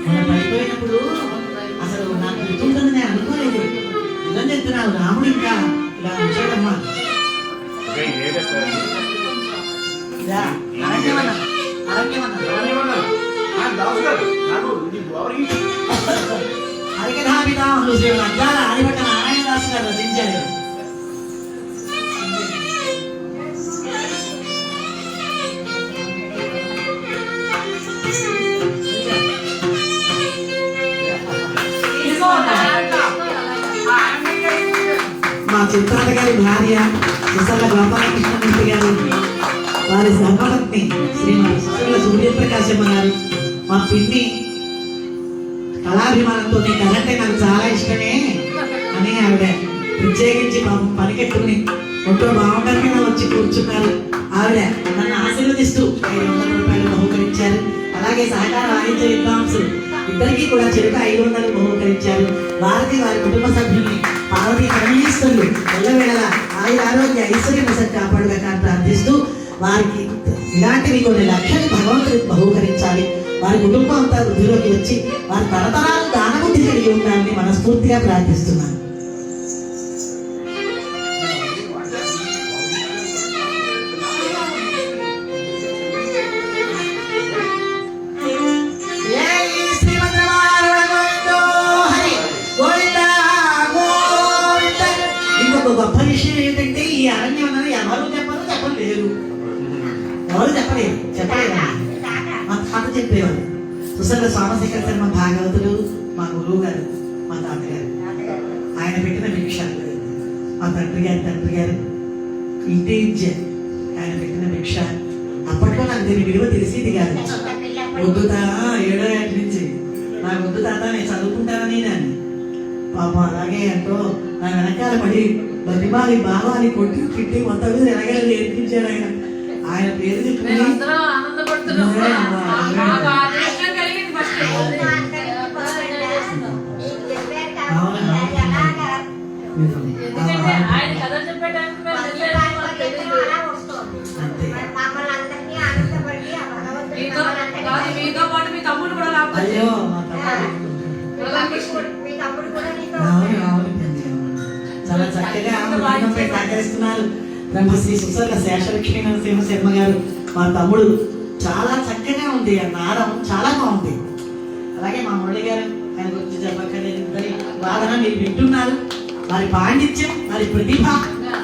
మన పడిపోయినప్పుడు అసలు నాకు గుర్తుంటుందని నేను అనుకోలేదు. నిజం చెప్తున్నాను, రాముడు ఇంకా ఇలా వచ్చాడమ్మా. ఇలా అరణ్యమన్నా హరికథాపితామహులు శ్రీ అద్దాల ఆదిభట్ట నారాయణదాసు గారు రచించారు. మా చిత్రాల గారి భార్య సుసల గోపాలకృష్ణమూర్తి గారు, వారి ధర్మపత్ని శ్రీమతి సుసల సూర్యప్రకాశమ్మ గారు, మా పిన్ని కళాభిమానంతో నీ కథ అంటే నాకు చాలా ఇష్టమే అని ఆవిడ ప్రత్యేకించి పాపం పనికెట్టుకుని ఒంట్లో బాగుండని మీద వచ్చి కూర్చున్నారు. ఆవిడ నన్ను ఆశీర్వదిస్తూ 500 రూపాయలు బహుకరించారు. అలాగే సహకార వాణిజ్య విద్వాంసులు ఇద్దరికీ కూడా చెరుకు 500 బహుకరించారు. వారిని వారి కుటుంబ సభ్యుల్ని పార్వతీ పరమేశ్వరులు ఎల్లవేళలా ఆరోగ్య ఐశ్వర్యం కాపాడుగా ప్రార్థిస్తూ వారికి ఇలాంటివి కొన్ని లక్షలు భగవంతుడికి బహుకరించాలి. వారి కుటుంబం అంతా వృద్ధిలోకి వచ్చి వారి తరతరాలు దానబుద్ధి కలిగి ఉండాలని మనస్ఫూర్తిగా ప్రార్థిస్తున్నాను. గొప్ప విషయం ఏంటంటే ఈ అరణ్యం అన్నది ఎవరు చెప్పలేరు. ఎవరు చెప్పలేరు. మా తాత చెప్పేవారు. సుసల సోమశేఖర శర్మ భాగవతులు మా గురువు గారు, మా తాతగారు. ఆయన పెట్టిన భిక్ష మా తండ్రి గారు ఇంటి ఆయన పెట్టిన భిక్ష. అప్పట్లో నాకు దీని విలువ తెలిసేది కాదు. వద్దు తాత 7వ ఏట నుంచి నాకు వద్దు తాత నేను చదువుకుంటానని దాన్ని పాపం అలాగే అంటూ నా వెనకాల పడి బతిమాలి బావాని కొట్టి తిట్టి మొత్తం మీద ఎలాగే నేర్పించాడు ఆయన. ఆయన పేరు చెప్పుకుని అయ్యో చాలా చక్కగా సహకరిస్తున్నారు. బ్రహ్మశ్రీ సుసర్గ శేషలక్ష్మీ నరసింహ శర్మ గారు మా తమ్ముడు. చాలా చక్కగా ఉంది, ఆ నాదం చాలా బాగుంది. అలాగే మా మురళి గారు, ఆయన గురించి చెప్పక్కర్లేదు. ఇద్దరి వాదన మీరు వింటున్నారు. వారి పాండిత్యం, వారి ప్రతిభ,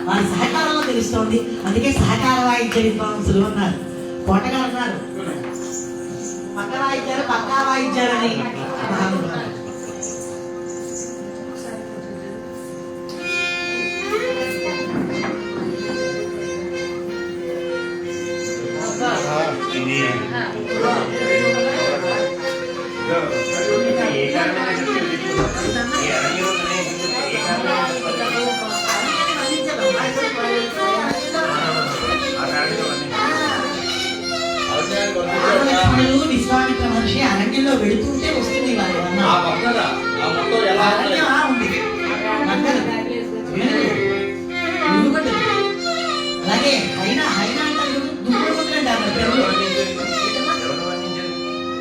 వారి సహకారంలో తెలుస్తోంది. అందుకే సహకార వాయిద్య విద్వాంసులు అన్నారు. కోటగారు అన్నారు పక్క వాయిద్యాలు పక్కా వాయిద్యాలని. విశ్వామిత్ర మహర్షి అరణ్యంలో వెళుతుంటే వస్తుంది వారి అలాగే హైనా అంటే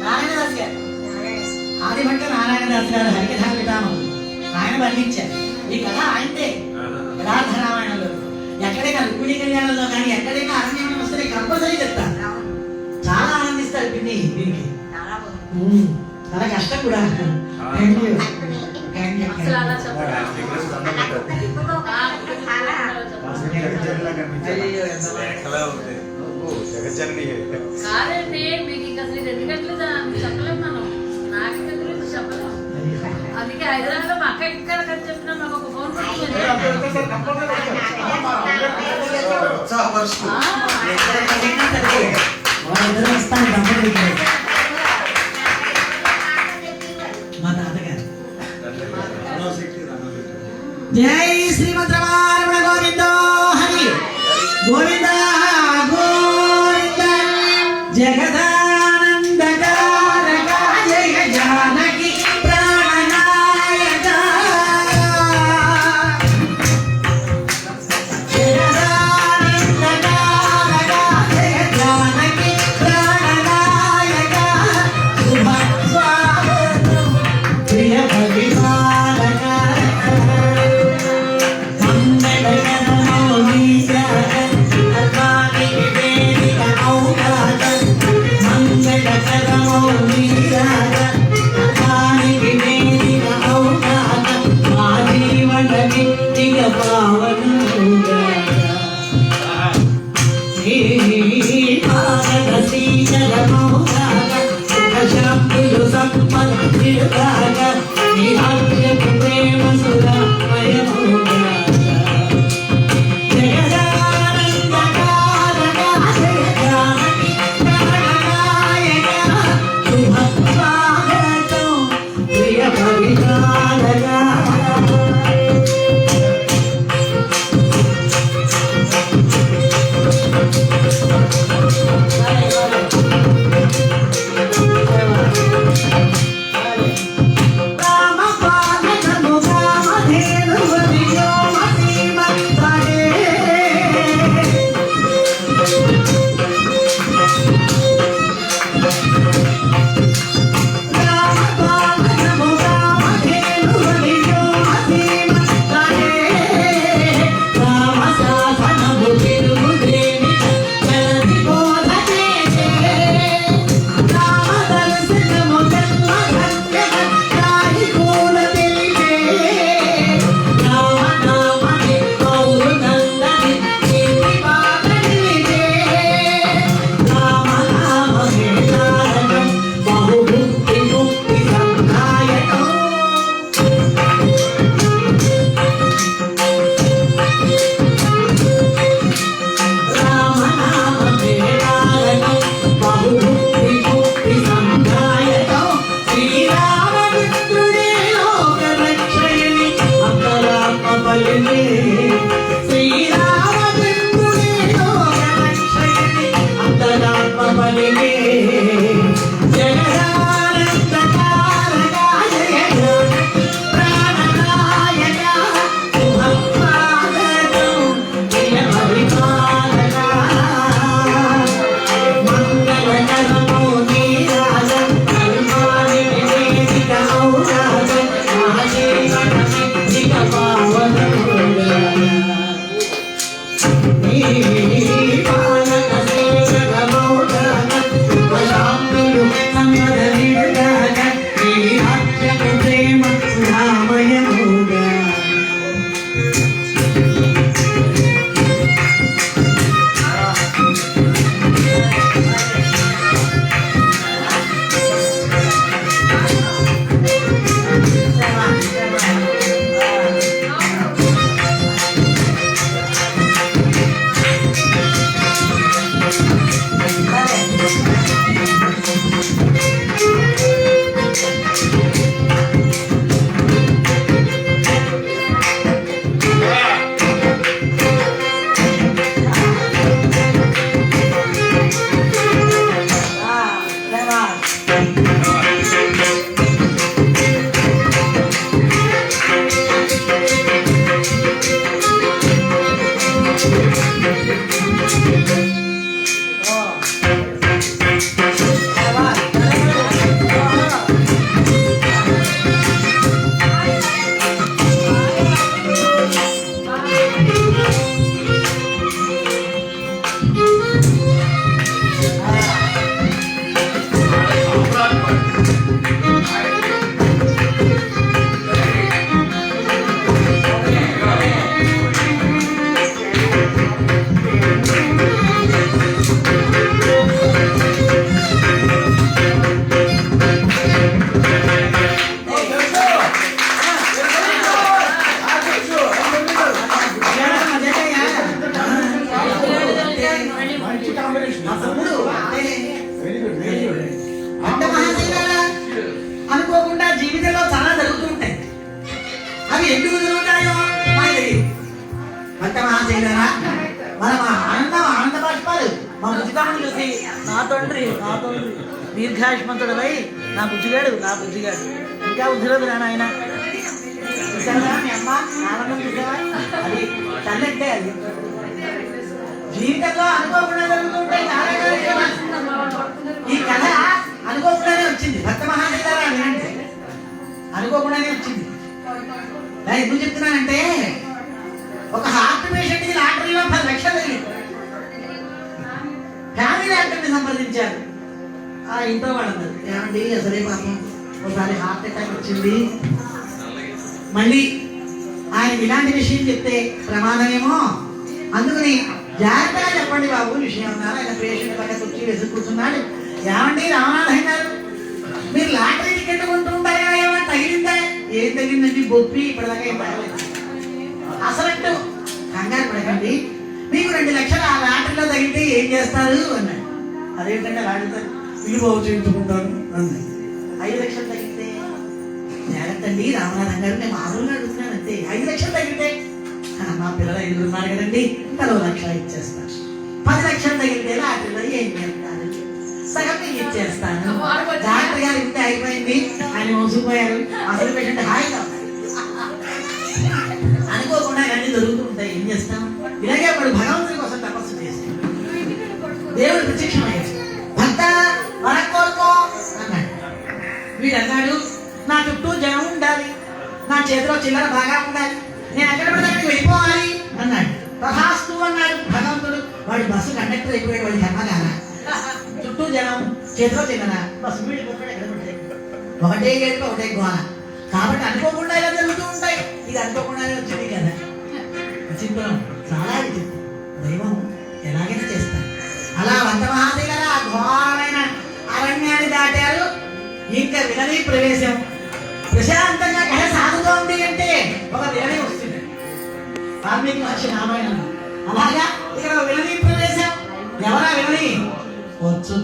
నారాయణదాస్ గారు, ఆదిభట్ట నారాయణదాస్ గారు హరికథాపితామహులు. ఆయన వర్ణించారు ఈ కథ. ఆయనదే యథార్థ రామాయణంలో ఎక్కడైనా రుక్మిణీ కళ్యాణంలో కానీ ఎక్కడైనా అరణ్యం వస్తే కంపల్సరీ చెప్తారు. చాలా ఆనందిస్తారు పిన్ని దీనికి. చాలా కష్టం కూడా. కాదండి మీకు ఇంకా అసలు 2 గంటలు చెప్పలేము మనం. నాకు చెప్పలేము. అందుకే హైదరాబాద్ లో మా అక్క ఇక్కడ చెప్తున్నా మాకు ఒక ఫోన్ మా తాతగారు. జై శ్రీమద్రమారమణ గోవింద హరి గోవింద గోవింద జగదానందకారక జయ జానకి ప్రాణనాయక జగదానందకారక జయ జానకి ప్రాణనాయక శుభ అనుకోకుండా జీవితంలో చాలా జరుగుతూ ఉంటాయి. అవి ఎందుకు జరుగుతాయో మనకి తెలియదు. భక్త మహాశైలారా, మన ఆనంద బాష్పాలు మా బుజ్జిగాడిని చూసి నా తండ్రి దీర్ఘాయుష్మంతుడవై నా బుజ్జిగాడు ఇంకా బుద్ధిలోకి రాను ఆయన చూసారా మీ అమ్మ ఆనందం చూసావా? అది తల్లంటే అది జీవితంలో అనుకోకుండా జరుగుతుంటాయి చాలా కార్యక్రమాలు. ఈ కథ అనుకోకుండానే వచ్చింది. భక్త మహాశైలారా వినండి, అనుకోకుండానే వచ్చింది. నేను ఎందుకు చెప్తున్నానంటే, ఒక హార్ట్ పేషెంట్ కి లాటరీలో 10 లక్షలు తగిలింది. ఫ్యామిలీ డాక్టర్ని సంప్రదించారు. ఆ ఇంట్లో వాళ్ళందరూ ఏమండి అసలే పాపం ఒకసారి హార్ట్ అటాక్ వచ్చింది, మళ్ళీ ఆయన ఇలాంటి విషయం చెప్తే ప్రమాదమేమో, అందుకని జాగ్రత్తగా చెప్పండి బాబు విషయం అన్నారు. ఆయన పేషెంట్ పక్కకు వచ్చి వెతుకు కూర్చున్నాడు. ఏమండి రామనాథయ్య గారు, మీరు లాటరీ టికెట్ కొంటూ ఉంటారా నొప్పి బొప్పి ఇప్పటిదాకా ఏం పడలేదు. అసలు కంగారు పడకండి, మీకు 2 లక్షలు ఆ లాటరీలో తగిలితే ఏం చేస్తారు అన్నాడు. అదేంటంటే లాటరీతో ఇల్లు బాగు చేయించుకుంటాను అన్నాడు. 5 లక్షలు తగిలితే జాగ్రత్త అండి రామనాథం గారు, నేను మామూలుగా అడుగుతున్నాను అంతే. 5 లక్షలు తగిలితే మా పిల్లలు 5 ఉన్నారు కదండి, 1 లక్ష ఇచ్చేస్తాను. 10 లక్షలు తగిలితే లాటరీలో ఏం చేస్తారు, సగం మీకు ఇచ్చేస్తాను. డాక్టర్ గారు ఇంతే అయిపోయింది, ఆయన మోసుకుపోయారు. అసలు పేషెంట్ హాయిగా అనుకోకుండా అన్ని దొరుకుతూ ఉంటాయి. ఏం చేస్తాం? ఇలాగే వాడు భగవంతుడి కోసం తపస్సు చేస్తాడు. దేవుడు ప్రత్యక్షమయ్యాడు. భక్త వరం కోరుకో అన్నాడు. వీడు అన్నాడు, నా చుట్టూ జనం ఉండాలి, నా చేతిలో చిల్లర బాగా ఉండాలి, నేను ఎక్కడ పడితే అక్కడికి వెళ్ళిపోవాలి అన్నాడు. తథాస్తు అన్నాడు భగవంతుడు. వాడు బస్సు కండక్టర్ అయిపోయాడు. వాడి కర్మగాన చుట్టూ జనం, చేతిలో చిల్లర, బస్సు వీడి కొట్టాడు. ఎక్కడ పడితే ఒకటే గేట్లో ఒకటే గోన. కాబట్టి అనుకోకుండా ఇలా జరుగుతూ ఉంటాయి. ఇది అనుకోకుండానే వచ్చింది కదా. విచిత్రం, చాలా విచిత్రం. దైవం ఎలాగైనా చేస్తాడు. అలా వంతమహాశయ ఆ ఘోరమైన అరణ్యాన్ని దాటారు. ఇంకా వినని ప్రవేశం. ప్రశాంతంగా కథ సాగుతోంది అంటే ఒక వినని వస్తుంది. వాల్మీకి మహర్షి రామాయణం అలాగా ఇక్కడ వినని ప్రవేశం. ఎవరా వినని? వచ్చు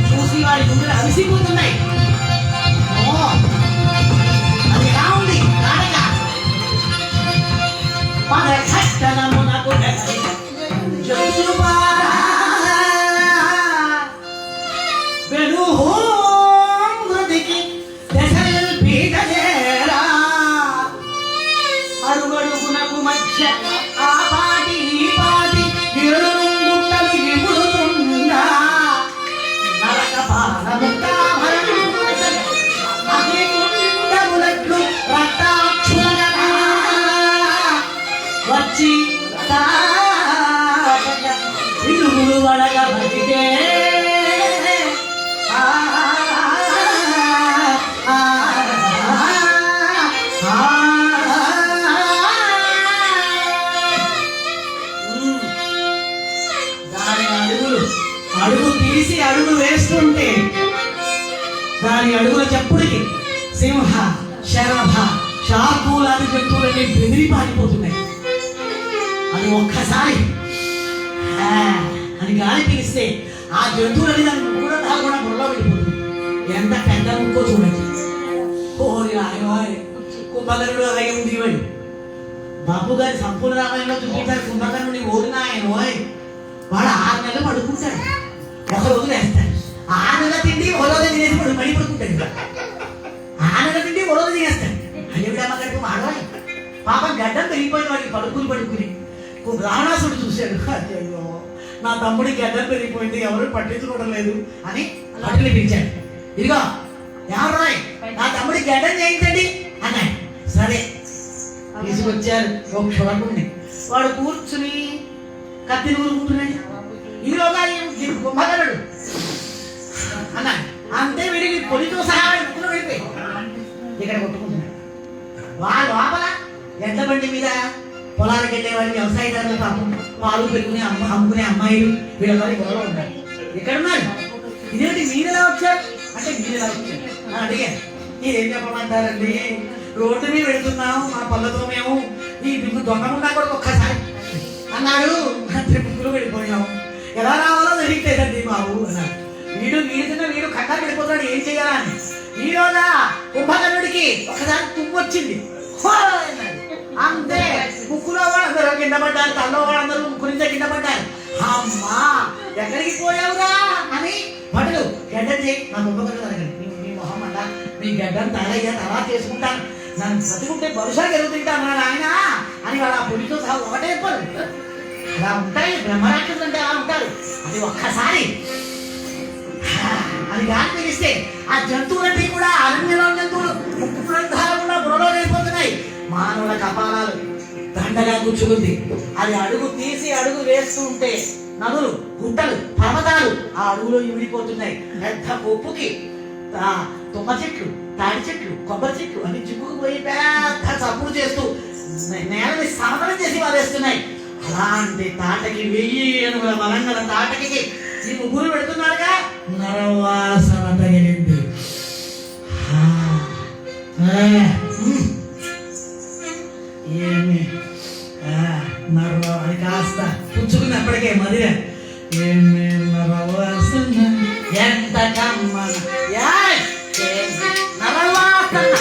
చూసి వాడి గుండెలు అలసిపోతున్నాయి. అది ఎలా ఉంది నాటక పదఘట్టనమునకు అడుగడుగునకు మధ్య ఆ పాటి ఈ పాటి గుట్టలు ఇముడుతుందా నరక అగ్నిగుండములట్లు రక్తాక్షులగా వచ్చి ఇరుగులు వడగా బతికే అడుగు తీసి అడుగు వేస్తుంటే దాని అడుగుల చెప్పుడికి సింహ శరభ శార్దూలాది జంతువులన్నీ బెదిరి పారిపోతున్నాయి. అది ఒక్కసారి అని గాలి పిలిస్తే ఆ జంతువులని దాని కూడా కూడా బుర్రలో వెళ్ళిపోతుంది. ఎంత పెద్ద ముక్కో చూడండి. ఓరి రాయవాయ్ కుంభకర్ణుడు అలాగే ఉంది. వాడు బాబు గారి సంపూర్ణ రామాయణంలో చూపించారు. కుంభకర్ణుడి ఓరినాయనోయ్ వాడు 6 నెలలు పడుకుంటాడు, ఒక రోజు వేస్తాడు. 6 నెలల తిండి ఒక రోజు తినేసి మళ్ళీ పడుకుంటాడు. 6 నెలల తిండి ఒక రోజు తినేస్తాడు. అయ్యో మాడవాయి పాపం గడ్డం పెరిగిపోయిన వాడికి పడుకుని రావణాసుడు చూశాడు. అయ్యో నా తమ్ముడి గడ్డం పెరిగిపోయింది, ఎవరు పట్టించుకోవడం లేదు అని భటులు పిలిచాడు. ఇదిగో ఎవరు రాయ్ నా తమ్ముడి గడ్డం చేయించండి అన్నాడు. సరే తీసుకొచ్చారు ఒక క్షురకుడిని. వాడు కూర్చుని కత్తిని ఊరుకుంటున్నాడు. ఈలోగా కుంభకర్ణుడు అన్నాడు. అంతే వీడికి పొలితో సహా ముక్కులు వెళ్ళిపోయి ఇక్కడ కొట్టుకుంటున్నాడు. వాళ్ళ లోపల ఎడ్ల బండి మీద పొలాలకు వెళ్ళేవాళ్ళు వ్యవసాయదారులు పాపం పాలు పెట్టుకుని అమ్ముకునే అమ్మాయిలు వీళ్ళ గొడవ ఉంటారు. ఎక్కడున్నారు? ఇదేంటి మీరు ఎలా వచ్చారు అంటే మీరు ఎలా వచ్చారు అని అడిగాను. మీరేం చెప్పమంటారండి, రోడ్డు మీద పెడుతున్నాము మా పళ్ళతో మేము ఈ దిగ్గు దొంగకుండా కూడా ఒక్కసారి అన్నాడు. ముగ్గురు వెళ్ళిపోయాము. ఎలా రావాలో తెలియట్లేదండి బాబు అన్నాడు. వీడు కంగారు వెళ్ళిపోతాడు, ఏం చేయాలని. ఈ రోజా కుంభకర్ణుడికి ఒకసారి తుమ్మొచ్చింది. అంతే ముక్కులో వాళ్ళందరూ కింద పడ్డారు, తల్లో వాళ్ళందరూ ముక్కు నుంచే కింద పడ్డారు. అమ్మా ఎక్కడికి పోయావురా అని భటులు గడ్డం చేయి నా కుంభకర్ణుడు అడగండి. మీ మొహం అంట మీ గడ్డం తలయ్యా తర్వాత చేసుకుంటాను, నన్ను బతుకుంటే భవిష్యత్తు జరుగుతుంటాను ఆయన అని వాడు ఆ పులితో సహా ఒకటే చెప్పారు. అలా ఉంటాయి బ్రహ్మరాక్షసులు అంటే అలా ఉంటారు. అది ఒక్కసారి అది గాలి పిలిస్తే ఆ జంతువులన్నీ కూడా అరణ్యంలో జంతువులు ముక్కు గ్రంథాలు కూడా బుర్రలో వెళ్ళిపోతున్నాయి. మానవుల కపాలాలు దండగా కూర్చుకుంది. అది అడుగు తీసి అడుగు వేస్తూ ఉంటే నదులు గుట్టలు పర్వతాలు ఆ అడుగులో ఇమిడిపోతున్నాయి. పెద్ద కొప్పుకి తుమ్మ చెట్లు తాడి చెట్లు కొబ్బరి చెట్లు అన్ని చిక్కుకుపోయి పెద్ద చప్పుడు చేస్తూ నేలని సమతలం చేసి వారేస్తున్నాయి. అలాంటి తాటకి 1000 ఏనుగుల బలంగల తాటకి ఈ ముగ్గురు పెడుతున్నారుగా నరవాసన తగిలింది. ఏమి నరవ అది కాస్త పుచ్చుకున్నప్పటికే మదిరా ఏమి నరవాసన ఎంత కమ్మన నరవాసన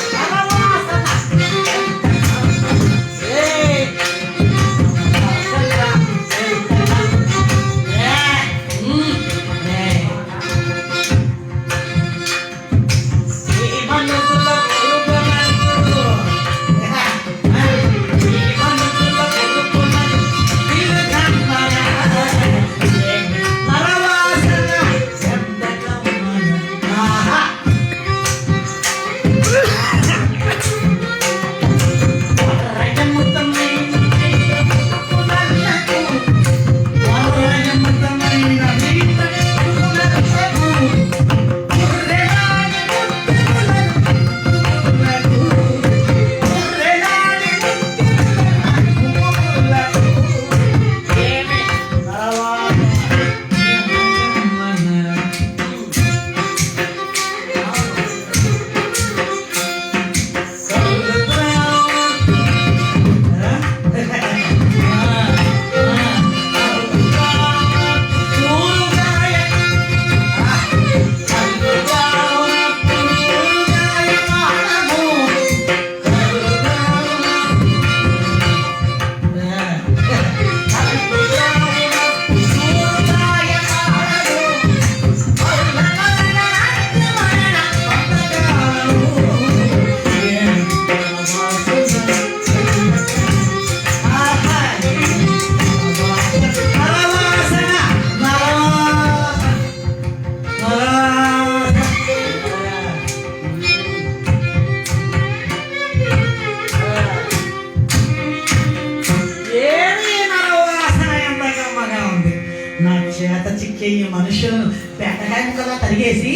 మనుషులను పెట్టకాయ ముక్కలా తరిగేసి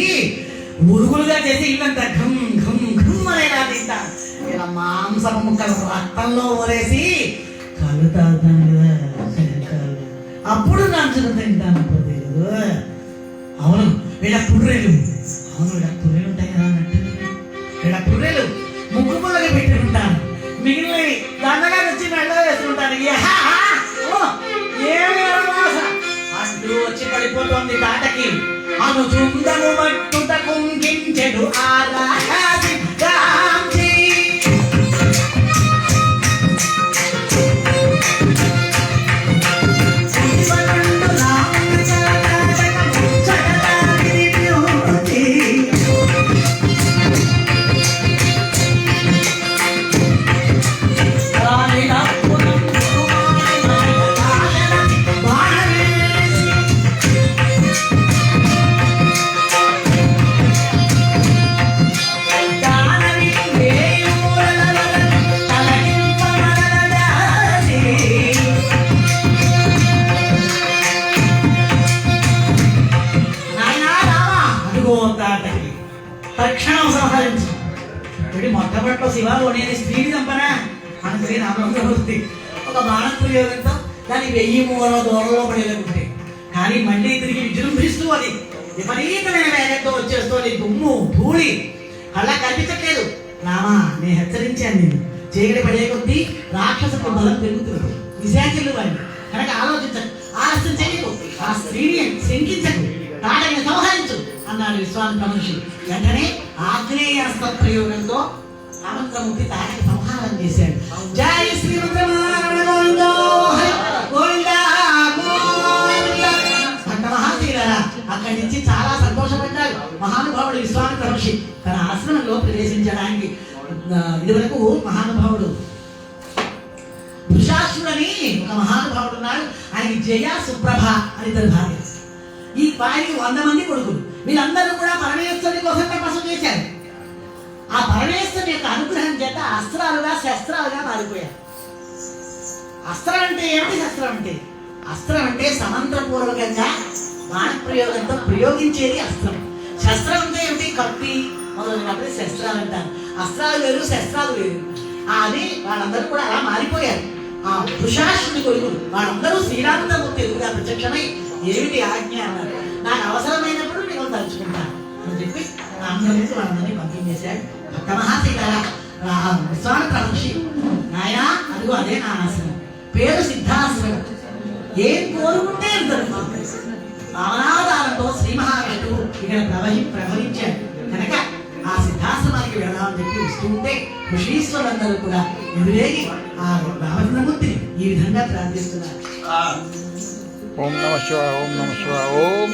ఉరుగులుగా చేసి ఇల్లంతా ఘమ్ ఘమ్ ఘమ్ అనేలా తింటాను. ఇలా మాంసపు ముక్కలు రక్తంలో ఊరేసి కళ్ళు తాగుతాను కదా, అప్పుడు నంచులు తింటాను. అవును వీళ్ళ పుర్రెలు, అవును వీళ్ళ పుర్రెలు ఉంటాయి కదా అన్నట్టు వీళ్ళ పుర్రెలు ముక్కు పొలకి పెట్టి ఉంటాను, మిగిలినవి దండగా వచ్చి మెళ్ళ వేస్తుంటాను. ఏమి అంటూ వచ్చి పడిపోతుంది తాటకి. అను చుందము మట్టుట కుంగించెడు ఆరాసి రాంజీ. తక్షణం సంహరించు. మొట్టమొదటిలో శివాలు అనేది స్త్రీని చంపనా మన స్త్రీ రామూర్తి ఒక బాణ ప్రయోగంతో దాన్ని 1000 మూల దూరంలో పడేదనుకుంటే, కానీ మళ్ళీ తిరిగి విజృంభిస్తూ అది విపరీతమైన వేగంతో వచ్చేస్తూ అది దుమ్ము ధూళి అలా కనిపించట్లేదు. రామా, నేను హెచ్చరించాను నిన్ను, చీకటి పడే కొద్దీ రాక్షసుకు బలం పెరుగుతుంది, విశాఖలు వాడిని కనుక ఆలోచించకు, ఆలస్యం చేయకు, ఆ స్త్రీని శంకించకు, తాటని సంహరించు అన్నాడు విశ్వామిత్ర మహర్షి. వెంటనే ఆగ్నేయాస్త్ర ప్రయోగంతో రామచంద్రమూర్తి తాటకి సంహారం చేశాడు. జై శ్రీమంత్రమారమణ గోవిందో హరి గోవిందా గోవిందా. భక్త మహాశీలరా, అక్కడి నుంచి చాలా సంతోషపడ్డాడు మహానుభావుడు విశ్వామిత్ర మహర్షి. తన ఆశ్రమంలో ప్రవేశించడానికి ఇదివరకు మహానుభావుడు దుశాసుడని ఒక మహానుభావుడు ఉన్నాడు. ఆయనకి జయ సుప్రభ అని ఇద్దరు భార్య. ఈ వారికి 100 మంది కొడుకులు. వీళ్ళందరూ కూడా పరమేశ్వరుని కోసం తపస్సు చేశారు. ఆ పరమేశ్వరుని యొక్క అనుగ్రహం చేత అస్త్రాలుగా శస్త్రాలుగా మారిపోయారు. అస్త్రం అంటే ఏమిటి? శస్త్రం అంటే అస్త్రం అంటే సమంత్రపూర్వకంగా బాణప్రయోగంతో ప్రయోగించేది అస్త్రం. శస్త్రం అంటే ఏమిటి? కత్తి మొదలైనప్పుడు శస్త్రాలు అంటారు. అస్త్రాలు వేరు, శస్త్రాలు వేరు. అది వాళ్ళందరూ కూడా అలా మారిపోయారు. ఆ దుశాసుని కొడుకులు వాళ్ళందరూ శ్రీరామచంద్రమూర్తి ఎదురుగా ప్రత్యక్షమై ఏమిటి ఆజ్ఞ అన్నారు. నాకు అవసరమైనప్పుడు నేను తలుచుకుంటాను అని చెప్పి రామచంద్రుడు వాళ్ళందరినీ పంపించేశాడు. భక్త మహాశీలారా, విశ్వామిత్ర మహర్షి, నాయనా అదిగో అదే నా ఆశ్రమం, పేరు సిద్ధాశ్రమం, ఏం కోరుకుంటే దొరుకుతుంది. భావనాధారంతో శ్రీ మహావిష్ణువు ఇక్కడ ప్రవహించాడు కనుక ఆ సిద్ధాశ్రమానికి వెళదామని చెప్పి వస్తూ ఉంటే ఋషీశ్వరులందరూ కూడా ఎదురేగి ఆ రామచంద్రమూర్తిని ఈ విధంగా ప్రార్థిస్తున్నారు. ఓం నమః శివాయ, ఓం నమః శివాయ, ఓం